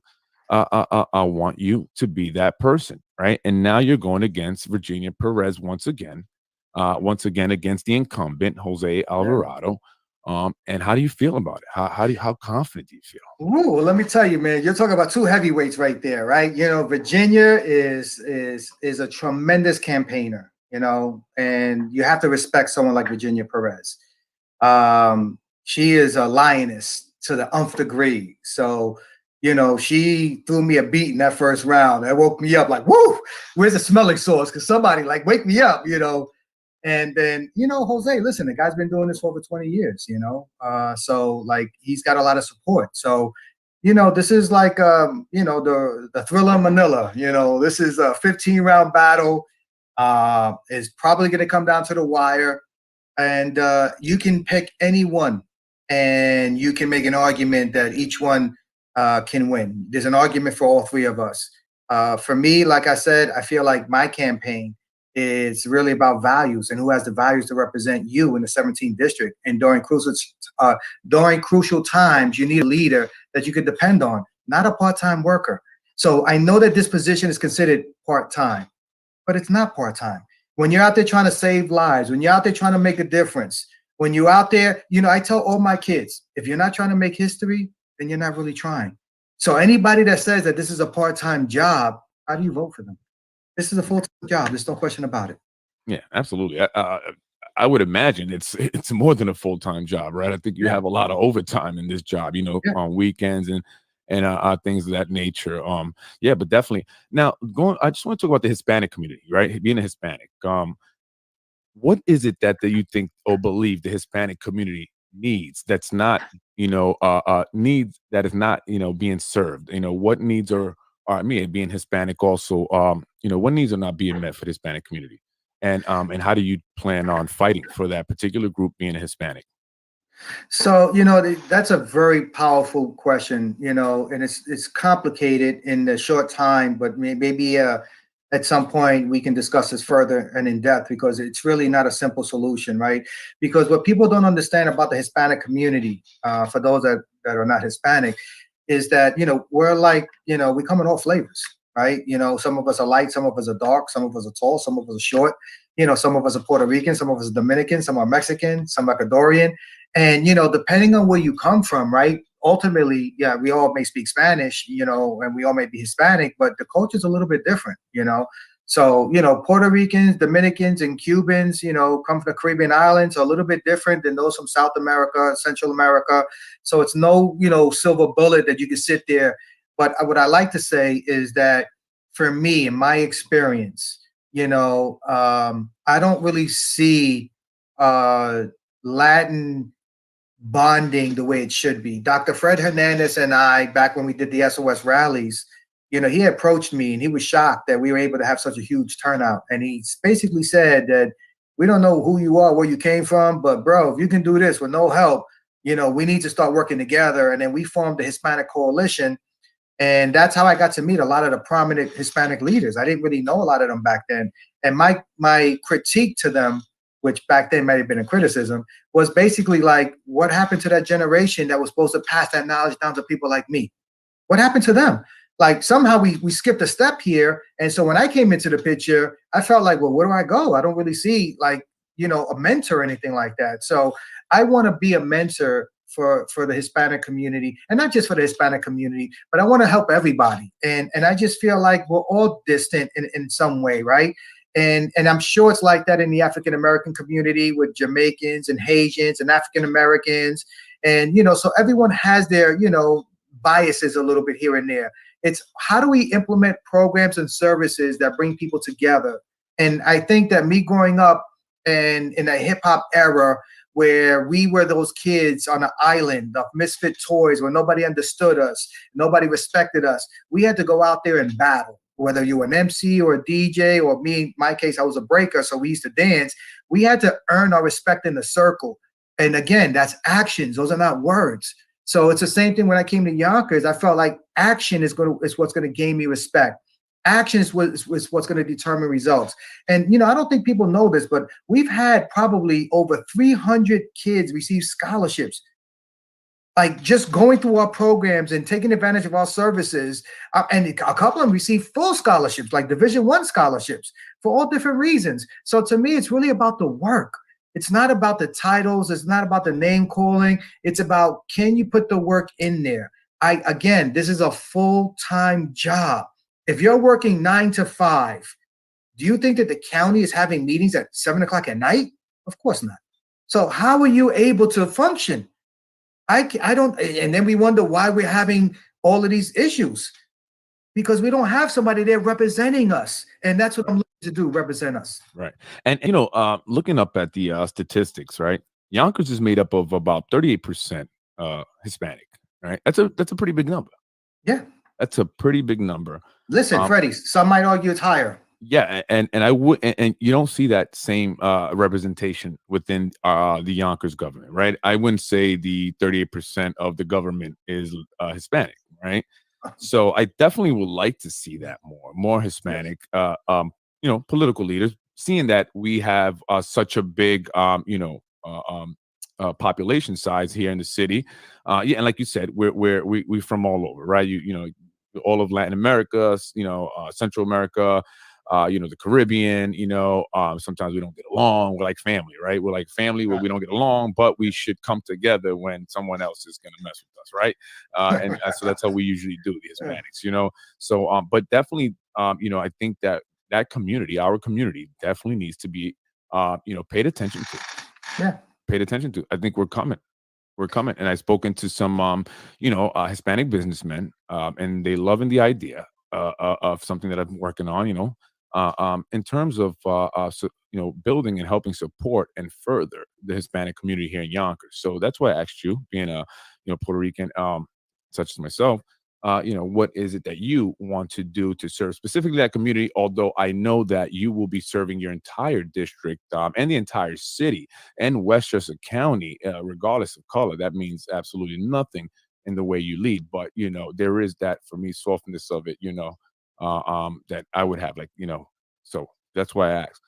want you to be that person, right? And now you're going against Virginia Perez once again against the incumbent Jose Alvarado. And how do you feel about it? How confident do you feel? Ooh, well, let me tell you, man. You're talking about two heavyweights right there, right? You know, Virginia is a tremendous campaigner, you know, and you have to respect someone like Virginia Perez. She is a lioness to the nth degree. So, you know, she threw me a beat in that first round. That woke me up like, woo, where's the smelling sauce? Because somebody like wake me up, you know. And then, you know, Jose, listen, the guy's been doing this for over 20 years, you know. So like he's got a lot of support. So, you know, this is like you know, the Thriller of Manila, you know, this is a 15-round battle. Is probably gonna come down to the wire. And you can pick any one and you can make an argument that each one can win. There's an argument for all three of us. For me, like I said, I feel like my campaign is really about values and who has the values to represent you in the 17th district. And during crucial times, you need a leader that you could depend on, not a part-time worker. So I know that this position is considered part-time, but it's not part-time. When you're out there trying to save lives, when you're out there trying to make a difference, when you're out there, you know, I tell all my kids, if you're not trying to make history, then you're not really trying. So anybody that says that this is a part-time job, how do you vote for them? This is a full-time job. There's no question about it. Yeah, absolutely. I would imagine it's more than a full-time job, right? I think you have a lot of overtime in this job, you know, on weekends and things of that nature. Yeah, but definitely. Now, I just want to talk about the Hispanic community, right? Being a Hispanic. What is it that you think or believe the Hispanic community needs that's not, you know, needs that is not, you know, being served? You know, what needs are me being Hispanic also, you know, what needs are not being met for the Hispanic community? And how do you plan on fighting for that particular group being a Hispanic? So, you know, that's a very powerful question, you know, and it's complicated in the short time, but maybe at some point we can discuss this further and in depth because it's really not a simple solution, right? Because what people don't understand about the Hispanic community, for those that are not Hispanic, is that, you know, we're like, you know, we come in all flavors, right? You know, some of us are light, some of us are dark, some of us are tall, some of us are short. You know, some of us are Puerto Rican, some of us are Dominican, some are Mexican, some are Ecuadorian. And, you know, depending on where you come from, right? Ultimately, yeah, we all may speak Spanish, you know, and we all may be Hispanic, but the culture is a little bit different, you know. So, you know, Puerto Ricans, Dominicans, and Cubans, you know, come from the Caribbean islands, are a little bit different than those from South America, Central America. So it's no, you know, silver bullet that you can sit there. But what I like to say is that for me, in my experience, you know, I don't really see Latin bonding the way it should be. Dr. Fred Hernandez and I, back when we did the SOS rallies, you know, he approached me and he was shocked that we were able to have such a huge turnout. And he basically said that we don't know who you are, where you came from, but bro, if you can do this with no help, you know, we need to start working together. And then we formed the Hispanic Coalition. And that's how I got to meet a lot of the prominent Hispanic leaders. I didn't really know a lot of them back then. And my critique to them, which back then might have been a criticism, was basically like, what happened to that generation that was supposed to pass that knowledge down to people like me? What happened to them? Like somehow we skipped a step here. And so when I came into the picture, I felt like, well, where do I go? I don't really see like, you know, a mentor or anything like that. So I want to be a mentor for the Hispanic community, and not just for the Hispanic community, but I want to help everybody. And I just feel like we're all distant in some way, right? And I'm sure it's like that in the African American community with Jamaicans and Haitians and African Americans. And, you know, so everyone has their, you know, biases a little bit here and there. It's how do we implement programs and services that bring people together? And I think that me growing up and in a hip hop era where we were those kids on an island of misfit toys where nobody understood us, nobody respected us, we had to go out there and battle. whether you were an MC or a DJ, or me, in my case, I was a breaker, so we used to dance. We had to earn our respect in the circle. And again, that's actions. Those are not words. So it's the same thing when I came to Yonkers. I felt like action is what's going to gain me respect. Action is what's going to determine results. And, I don't think people know this, but we've had probably over 300 kids receive scholarships. Like just going through our programs and taking advantage of our services, and a couple of them receive full scholarships, like Division I scholarships, for all different reasons. So to me, it's really about the work. It's not about the titles. It's not about the name calling. It's about, can you put the work in there? Again, this is a full-time job. If you're working 9 to 5, do you think that the county is having meetings at 7 o'clock at night? Of course not. So how are you able to function? I don't, and then we wonder why we're having all of these issues, because we don't have somebody there representing us. And that's what I'm looking to do, represent us. Right. And, looking up at the statistics, right? Yonkers is made up of about 38% Hispanic, right? That's a pretty big number. Yeah. That's a pretty big number. Listen, Freddie, some might argue it's higher. Yeah, and I would, and you don't see that same representation within the Yonkers government, right? I wouldn't say the 38% of the government is Hispanic, right? So I definitely would like to see that more Hispanic, political leaders, seeing that we have such a big, population size here in the city. Yeah, and like you said, we're from all over, right? All of Latin America, Central America. The Caribbean, sometimes we don't get along. We're like family, right? We're like family where we don't get along, but we should come together when someone else is going to mess with us, right? So that's how we usually do, the Hispanics, So, but definitely, I think that community, our community, definitely needs to be, paid attention to. Yeah. Paid attention to. I think we're coming. We're coming. And I've spoken to some, Hispanic businessmen, and they loving the idea of something that I've been working on, in terms of building and helping support and further the Hispanic community here in Yonkers. So that's why I asked you, being a Puerto Rican, such as myself, what is it that you want to do to serve specifically that community? Although I know that you will be serving your entire district and the entire city and Westchester County, regardless of color. That means absolutely nothing in the way you lead, but there is that, for me, softness of it, that I would have, so that's why I asked.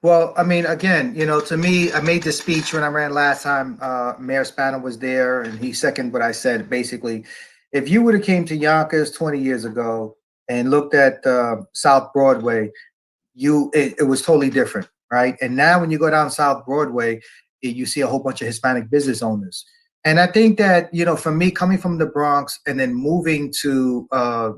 Well, I mean, again, to me, I made this speech when I ran last time. Mayor Spano was there, and he seconded what I said. Basically, if you would have came to Yonkers 20 years ago and looked at South Broadway, it was totally different, right? And now when you go down South Broadway, you see a whole bunch of Hispanic business owners. And I think that, for me, coming from the Bronx and then moving to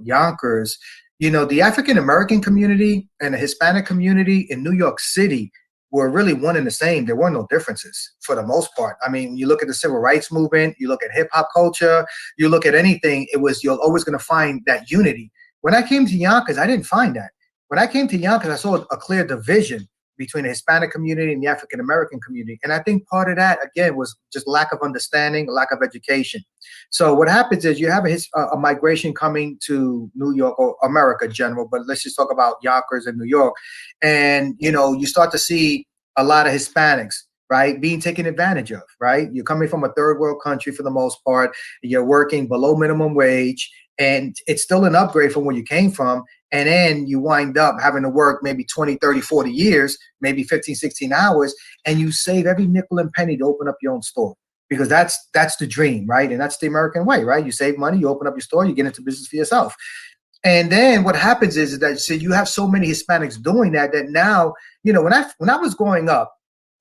Yonkers, the African-American community and the Hispanic community in New York City were really one and the same. There were no differences for the most part. I mean, you look at the civil rights movement, you look at hip hop culture, you look at anything, you're always going to find that unity. When I came to Yonkers, I didn't find that. When I came to Yonkers, I saw a clear division between the Hispanic community and the African-American community. And I think part of that, again, was just lack of understanding, lack of education. So what happens is you have a migration coming to New York, or America in general, but let's just talk about Yonkers and New York. And, you start to see a lot of Hispanics, right, being taken advantage of, right? You're coming from a third world country for the most part. You're working below minimum wage, and it's still an upgrade from where you came from. And then you wind up having to work maybe 20, 30, 40 years, maybe 15, 16 hours, and you save every nickel and penny to open up your own store, because that's the dream, right? And that's the American way, right? You save money, you open up your store, you get into business for yourself. And then what happens is that, so you have so many Hispanics doing that now, when I was growing up,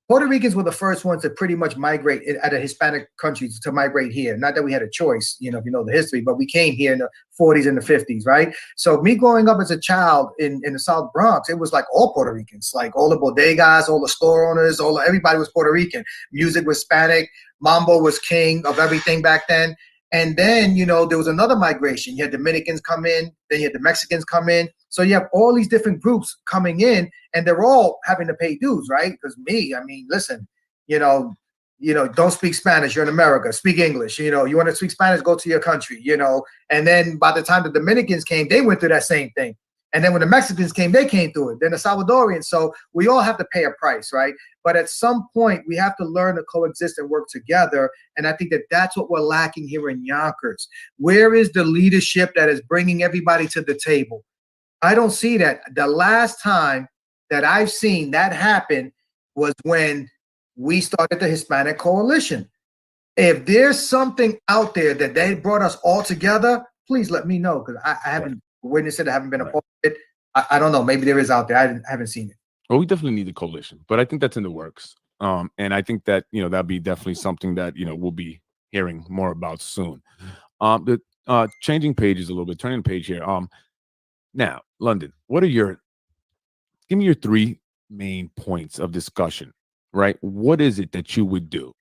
Puerto Ricans were the first ones to pretty much migrate out of Hispanic countries to migrate here. Not that we had a choice, if you know the history, but we came here in the 40s and the 50s, right? So me growing up as a child in the South Bronx, it was like all Puerto Ricans, like all the bodegas, all the store owners, everybody was Puerto Rican. Music was Hispanic. Mambo was king of everything back then. And then, there was another migration. You had Dominicans come in, then you had the Mexicans come in. So you have all these different groups coming in, and they're all having to pay dues, right? Because listen, don't speak Spanish. You're in America. Speak English. You want to speak Spanish, go to your country, And then by the time the Dominicans came, they went through that same thing. And then when the Mexicans came, they came through it. Then the Salvadorians. So we all have to pay a price, right? But at some point, we have to learn to coexist and work together. And I think that that's what we're lacking here in Yonkers. Where is the leadership that is bringing everybody to the table? I don't see that. The last time that I've seen that happen was when we started the Hispanic Coalition. If there's something out there that they brought us all together, please let me know, because I haven't witnessed it. I haven't been a part of it. I don't know. Maybe there is out there. I haven't seen it. Well, we definitely need the coalition, but I think that's in the works. And I think that, that'll be definitely something that, we'll be hearing more about soon. The changing pages a little bit, turning the page here. Now, London, give me your 3 main points of discussion, right? What is it that you would do,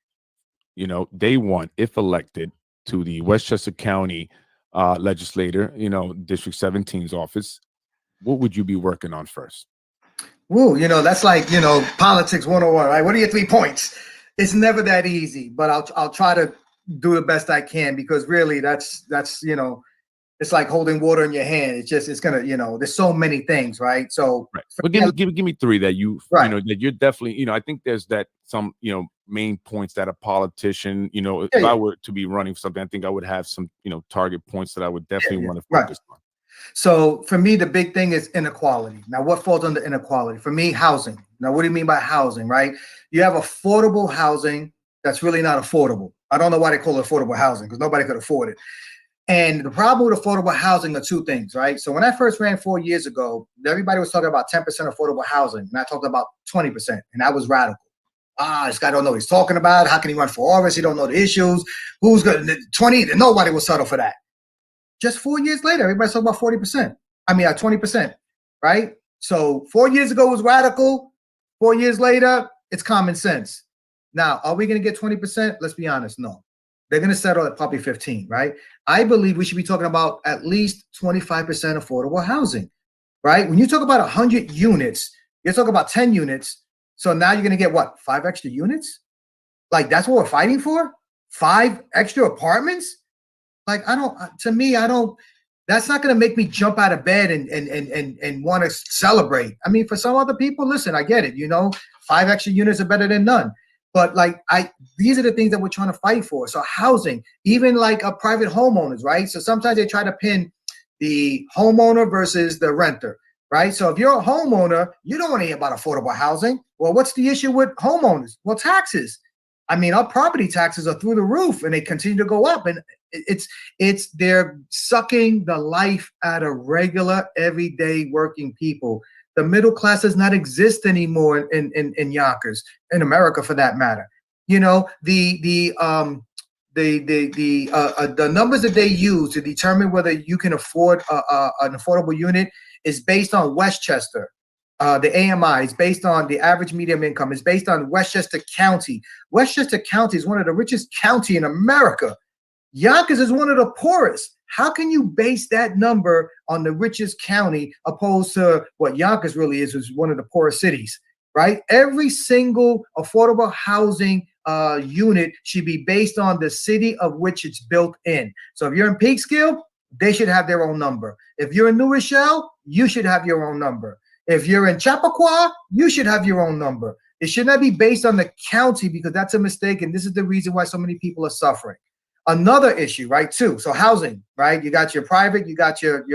day one, if elected to the Westchester County legislator, District 17's office? What would you be working on first? Woo, that's like, politics 101, right? What are your 3 points? It's never that easy, but I'll try to do the best I can, because really that's it's like holding water in your hand. It's gonna, there's so many things, right? So, right. But give me 3 that that you're definitely, I think there's some main points that a politician, if I were to be running for something, I think I would have some, target points that I would definitely want to focus on. So for me, the big thing is inequality. Now, what falls under inequality? For me, housing. Now, what do you mean by housing, right? You have affordable housing that's really not affordable. I don't know why they call it affordable housing, because nobody could afford it. And the problem with affordable housing are 2 things, right? So when I first ran 4 years ago, everybody was talking about 10% affordable housing, and I talked about 20%, and that was radical. This guy don't know what he's talking about. How can he run for office? He don't know the issues. Who's going to 20? Nobody will settle for that. Just 4 years later, everybody's talking about 40%. 20%, right? So 4 years ago was radical. 4 years later, it's common sense. Now, are we going to get 20%? Let's be honest. No. They're going to settle at probably 15, right? I believe we should be talking about at least 25% affordable housing, right? When you talk about 100 units, you're talking about 10 units. So now you're going to get what? 5 extra units? Like, that's what we're fighting for? 5 extra apartments? Like, that's not going to make me jump out of bed and want to celebrate. I mean, for some other people, listen, I get it. 5 extra units are better than none. But these are the things that we're trying to fight for. So housing, even like private homeowners, right? So sometimes they try to pin the homeowner versus the renter, right? So if you're a homeowner, you don't want to hear about affordable housing. Well, what's the issue with homeowners? Well, taxes. I mean, our property taxes are through the roof, and they continue to go up. And they're sucking the life out of regular, everyday working people. The middle class does not exist anymore in Yonkers, in America for that matter. The numbers that they use to determine whether you can afford an affordable unit is based on Westchester. The AMI is based on the average median income. It's based on Westchester County. Westchester County is one of the richest county in America. Yonkers is one of the poorest. How can you base that number on the richest county opposed to what Yonkers really is one of the poorest cities, right? Every single affordable housing unit should be based on the city of which it's built in. So if you're in Peekskill, they should have their own number. If you're in New Rochelle, you should have your own number. If you're in Chappaqua, you should have your own number. It should not be based on the county, because that's a mistake, and this is the reason why so many people are suffering. Another issue, right, too. So housing, right? You got your private, you got your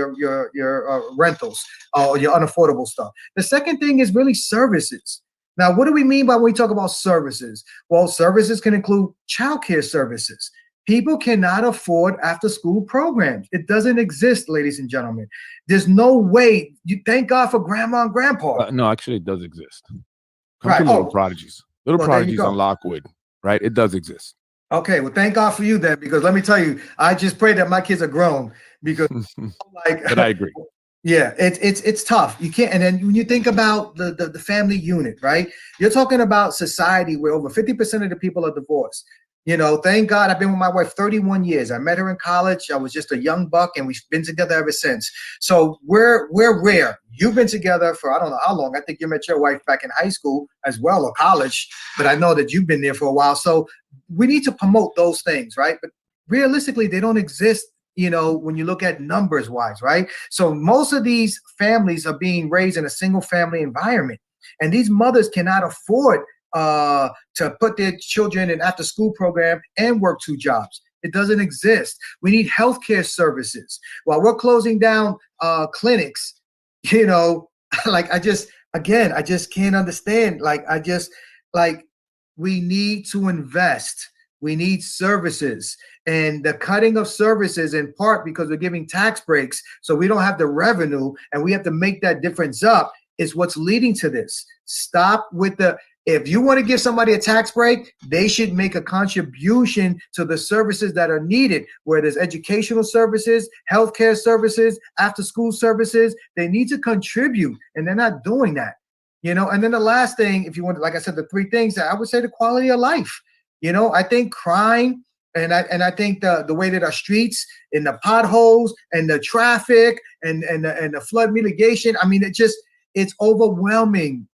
rentals, or your unaffordable stuff. The second thing is really services. Now, what do we mean by when we talk about services? Well, services can include childcare services. People cannot afford after-school programs. It doesn't exist, ladies and gentlemen. There's no way. You thank God for grandma and grandpa. No, actually, it does exist. Come to Little Prodigies. Little Prodigies on Lockwood, right? It does exist. Okay, well, thank God for you then, because let me tell you, I just pray that my kids are grown, because but I agree. Yeah, it's tough. You can't. And then when you think about the family unit, right? You're talking about society where over 50% of the people are divorced. Thank God I've been with my wife 31 years. I met her in college. I was just a young buck, and we've been together ever since. So we're rare. You've been together for I don't know how long. I think you met your wife back in high school as well, or college, but I know that you've been there for a while. So we need to promote those things, right? But realistically, they don't exist, you know, when you look at numbers wise, right? So most of these families are being raised in a single family environment, and these mothers cannot afford to put their children in after school program and work 2 jobs. It doesn't exist. We need healthcare services. While we're closing down clinics, you know, like I just can't understand. Like we need to invest. We need services, and the cutting of services in part because we're giving tax breaks, so we don't have the revenue, and we have to make that difference up, is what's leading to this. Stop with the, if you want to give somebody a tax break, they should make a contribution to the services that are needed, where there's educational services, healthcare services, after school services. They need to contribute, and they're not doing that, you know. And then the last thing, if you want, like I said, the 3 things that I would say, the quality of life. You know, I think crime, and I think the way that our streets and the potholes and the traffic and the flood mitigation, I mean, it's overwhelming.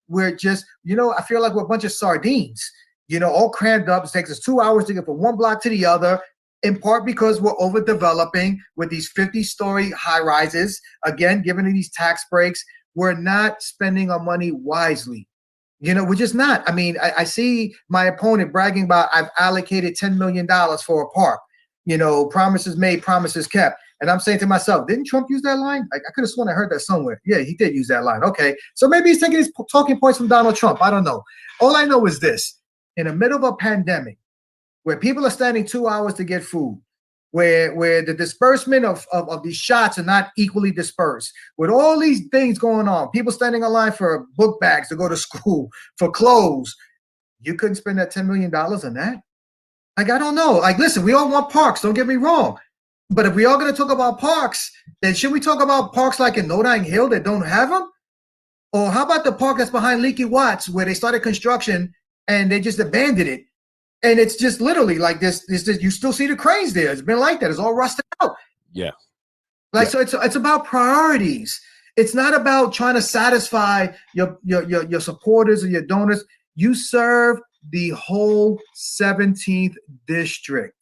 We're just, you know, I feel like we're a bunch of sardines, you know, all crammed up. It takes us 2 hours to get from one block to the other, in part because we're overdeveloping with these 50-story high rises. Again, given these tax breaks, we're not spending our money wisely. You know, we're just not. I mean, I see my opponent bragging about, I've allocated $10 million for a park. You know, promises made, promises kept. And I'm saying to myself, didn't Trump use that line? I could have sworn I heard that somewhere. Yeah, he did use that line. Okay, so maybe he's taking his talking points from Donald Trump. I don't know. All I know is this: in the middle of a pandemic, where people are standing 2 hours to get food, where the disbursement of these shots are not equally dispersed, with all these things going on, people standing in line for book bags to go to school, for clothes, you couldn't spend that $10 million on that? Like, I don't know. Like, listen, we all want parks, don't get me wrong. But if we are going to talk about parks, then should we talk about parks like in Notting Hill that don't have them? Or how about the park that's behind Leaky Watts, where they started construction and they just abandoned it? And it's just literally like this. You still see the cranes there. It's been like that. It's all rusted out. Yeah. Like, so it's about priorities. It's not about trying to satisfy your supporters or your donors. You serve the whole 17th district.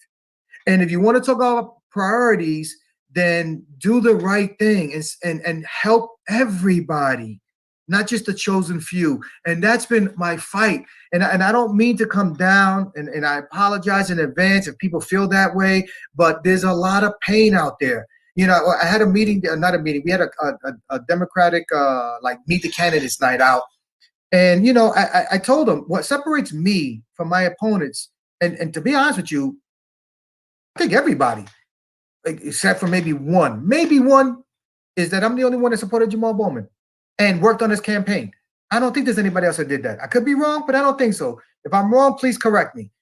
And if you want to talk about priorities, then do the right thing and help everybody, not just the chosen few. And that's been my fight. And I don't mean to come down, and I apologize in advance if people feel that way, but there's a lot of pain out there. You know, I had a meeting, not a meeting, we had a Democratic, like, meet the candidates night out. And, you know, I told them what separates me from my opponents, and to be honest with you, I think everybody, except for maybe one, is that I'm the only one that supported Jamal Bowman and worked on his campaign. I don't think there's anybody else that did that. I could be wrong, but I don't think so. If I'm wrong, please correct me.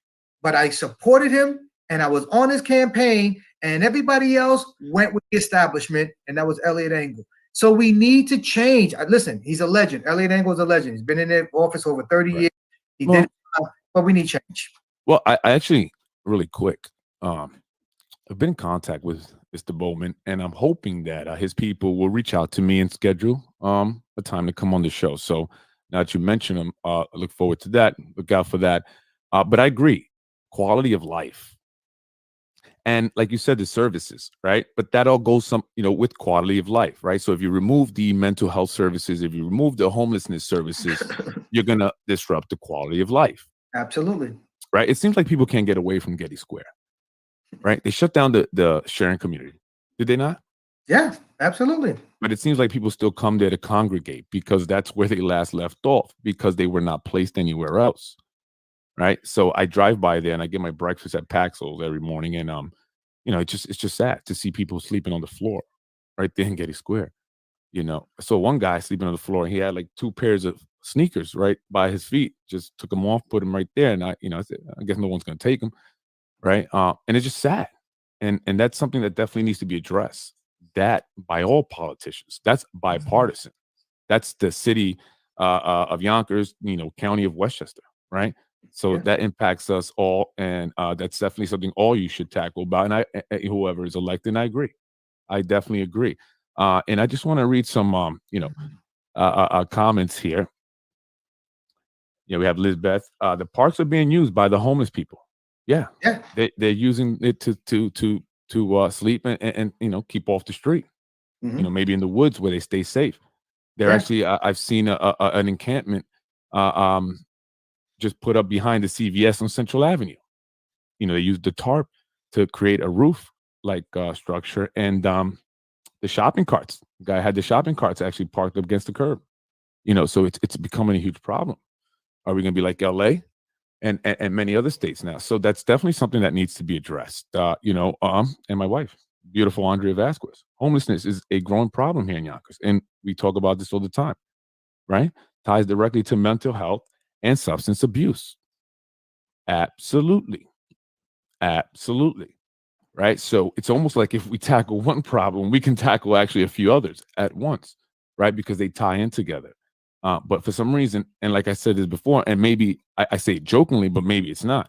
But I supported him, and I was on his campaign, and everybody else went with the establishment, and that was Elliot Engel. So we need to change. Listen, he's a legend. Elliot Engel is a legend. He's been in the office over 30 years. He did it, but we need change. Well, I actually, really quick, I've been in contact with Mr. Bowman, and I'm hoping that his people will reach out to me and schedule a time to come on the show. So now that you mention him, I look forward to that. Look out for that. But I agree, quality of life. And like you said, the services, right? But that all goes with quality of life, right? So if you remove the mental health services, if you remove the homelessness services, you're going to disrupt the quality of life. Absolutely. Right? It seems like people can't get away from Getty Square, right? They shut down the sharing community. Did they not? Yeah, absolutely. But it seems like people still come there to congregate because that's where they last left off, because they were not placed anywhere else. Right. So I drive by there and I get my breakfast at Paxos every morning. And, it's just sad to see people sleeping on the floor right there in Getty Square. So one guy sleeping on the floor, and he had like 2 pairs of sneakers right by his feet, just took them off, put them right there. And I said, I guess no one's going to take them. Right. And it's just sad. And that's something that definitely needs to be addressed. That by all politicians, that's bipartisan. That's the city of Yonkers, county of Westchester. Right. So that impacts us all, and that's definitely something all you should tackle about. And whoever is elected, and I agree. I definitely agree. And I just want to read some, comments here. We have Lisbeth. The parks are being used by the homeless people. Yeah, Yeah. they're using it to sleep and keep off the street. Mhm. Maybe in the woods where they stay safe. They're Yeah. actually I've seen an encampment uh, um, just put up behind the CVS on Central Avenue. They used the tarp to create a roof like structure, and the shopping carts. The guy had the shopping carts actually parked up against the curb. So it's becoming a huge problem. Are we going to be like LA and many other states now? So that's definitely something that needs to be addressed. And my wife, beautiful Andrea Vasquez. Homelessness is a growing problem here in Yonkers, and we talk about this all the time, right? Ties directly to mental health and substance abuse. Absolutely, absolutely. Right. So it's almost like if we tackle one problem, we can tackle actually a few others at once, right? Because they tie in together. But for some reason, and like I said this before, and maybe I say it jokingly, but maybe it's not.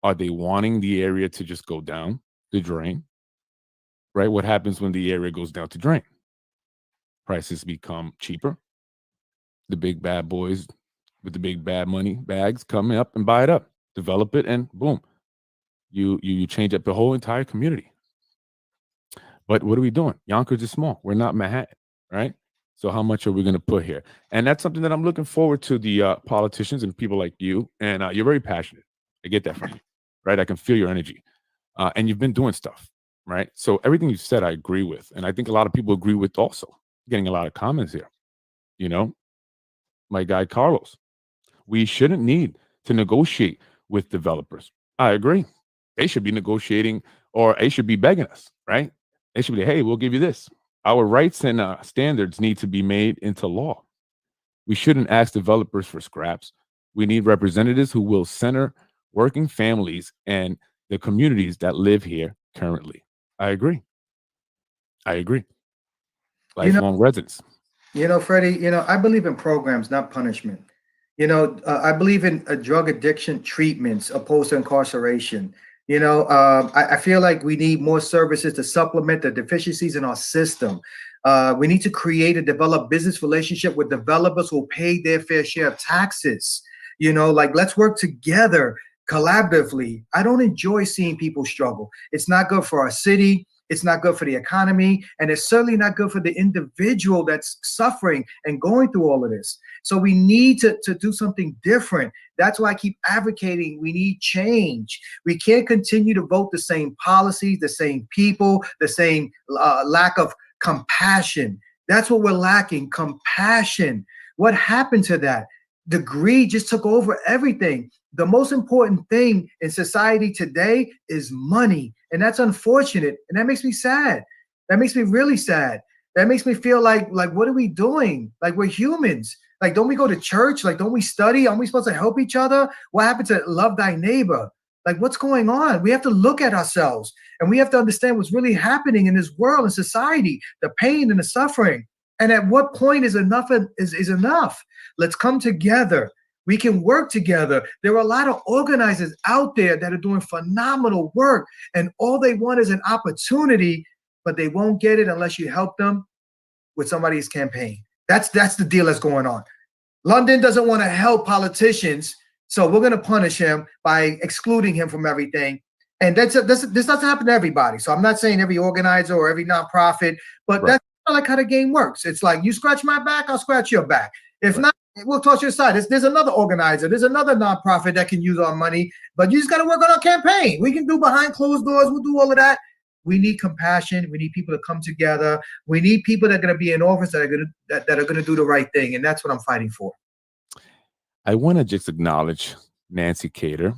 Are they wanting the area to just go down the drain? Right? What happens when the area goes down to drain? Prices become cheaper. The big bad boys with the big bad money bags come up and buy it up, develop it, and boom, you change up the whole entire community. But what are we doing? Yonkers is small. We're not Manhattan, right? So how much are we going to put here? And that's something that I'm looking forward to the politicians and people like you. And you're very passionate. I get that from you, right? I can feel your energy. And you've been doing stuff, right? So everything you said, I agree with. And I think a lot of people agree with also. Getting a lot of comments here. You know, my guy Carlos, we shouldn't need to negotiate with developers. I agree. They should be negotiating or they should be begging us, right? They should be, hey, we'll give you this. Our rights and standards need to be made into law. We shouldn't ask developers for scraps. We need representatives who will center working families and the communities that live here currently. I agree. I agree. You know, Lifelong residents. Freddie, I believe in programs, not punishment. I believe in drug addiction treatments opposed to incarceration. I feel like we need more services to supplement the deficiencies in our system. We need to create and develop business relationship with developers who pay their fair share of taxes. Like let's work together collaboratively. I don't enjoy seeing people struggle. It's not good for our city. It's not good for the economy, and it's certainly not good for the individual that's suffering and going through all of this. So we need to do something different. That's why I keep advocating we need change. We can't continue to vote the same policies, the same people, the same lack of compassion. That's what we're lacking, compassion. What happened to that? The greed just took over everything. The most important thing in society today is money. And that's unfortunate. And that makes me sad. That makes me really sad. That makes me feel like what are we doing? Like we're humans. Like, don't we go to church? Like, don't we study? Aren't we supposed to help each other? What happened to love thy neighbor? Like, what's going on? We have to look at ourselves and we have to understand what's really happening in this world and society, the pain and the suffering. And at what point is enough is enough? Let's come together. We can work together. There are a lot of organizers out there that are doing phenomenal work, and all they want is an opportunity, but they won't get it unless you help them with somebody's campaign. That's the deal that's going on. London doesn't want to help politicians, so we're going to punish him by excluding him from everything. And this doesn't happen to everybody. So I'm not saying every organizer or every nonprofit, but Right. that's not like how the game works. It's like you scratch my back, I'll scratch your back. If not, we'll toss your side. There's another organizer, there's another nonprofit that can use our money, but you just got to work on our campaign. We can do behind closed doors. We'll do all of that. We need compassion. We need people to come together. We need people that are going to be in office that are going to do the right thing, and that's what I'm fighting for. I want to just acknowledge Nancy Cater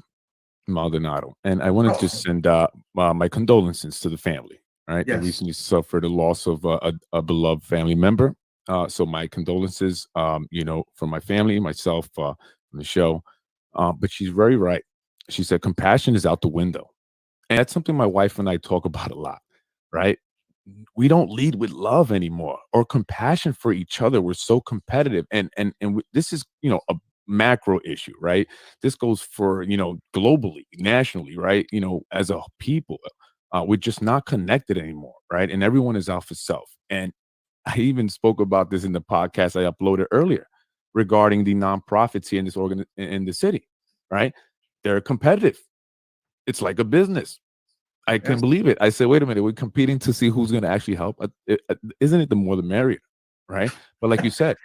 Maldonado, and I want to just send my condolences to the family. Right, they Yes. recently suffered a loss of a beloved family member. So my condolences, for my family, myself, from the show. But she's very right. She said compassion is out the window, and that's something my wife and I talk about a lot. Right, we don't lead with love anymore or compassion for each other. We're so competitive, and this is a macro issue, right? This goes for globally, nationally, right? As a people, we're just not connected anymore, right? And everyone is out for self. And I even spoke about this in the podcast I uploaded earlier. regarding the nonprofits here in this in the city, right? They're competitive. It's like a business. I Yes. can believe it. I said, wait a minute, we're competing to see who's going to actually help. Isn't it the more the merrier, right? But like you said,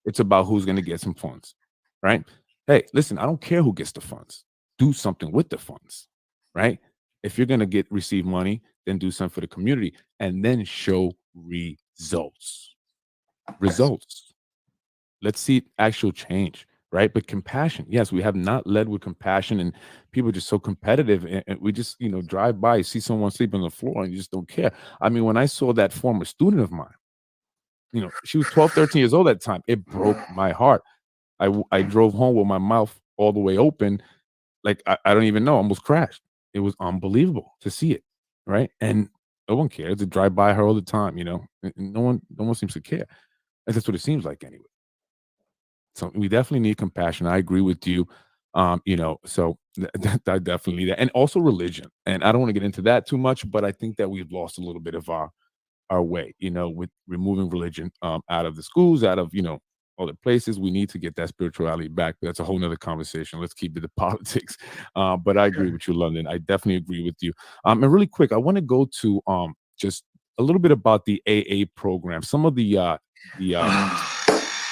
it's about who's going to get some funds, right? Hey, listen, I don't care who gets the funds. Do something with the funds, right? If you're going to receive money, then do something for the community and then show results. Results. Let's see actual change, right? But compassion. Yes, we have not led with compassion, and people are just so competitive. And we just, drive by, see someone sleeping on the floor, and you just don't care. I mean, when I saw that former student of mine, she was 12, 13 years old at the time, it broke my heart. I drove home with my mouth all the way open. Like, I don't even know, almost crashed. It was unbelievable to see it, right? And no one cares to drive by her all the time, and no one seems to care. That's what it seems like anyway. So we definitely need compassion. I agree with you. So I definitely need that. And also religion. And I don't want to get into that too much, but I think that we've lost a little bit of our way, with removing religion out of the schools, out of, all the places. We need to get that spirituality back. But that's a whole nother conversation. Let's keep it to politics. But I agree with you, London. I definitely agree with you. And really quick, I want to go to just a little bit about the AA program. Some of the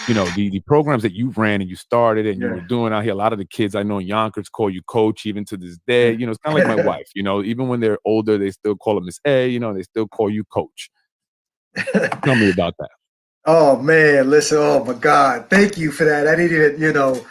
the programs that you ran and you started and you were doing out here. A lot of the kids I know in Yonkers call you coach even to this day. It's kind of like my wife. Even when they're older, they still call them Miss A. They still call you coach. Tell me about that. Oh man, listen, oh my God. Thank you for that. I didn't even,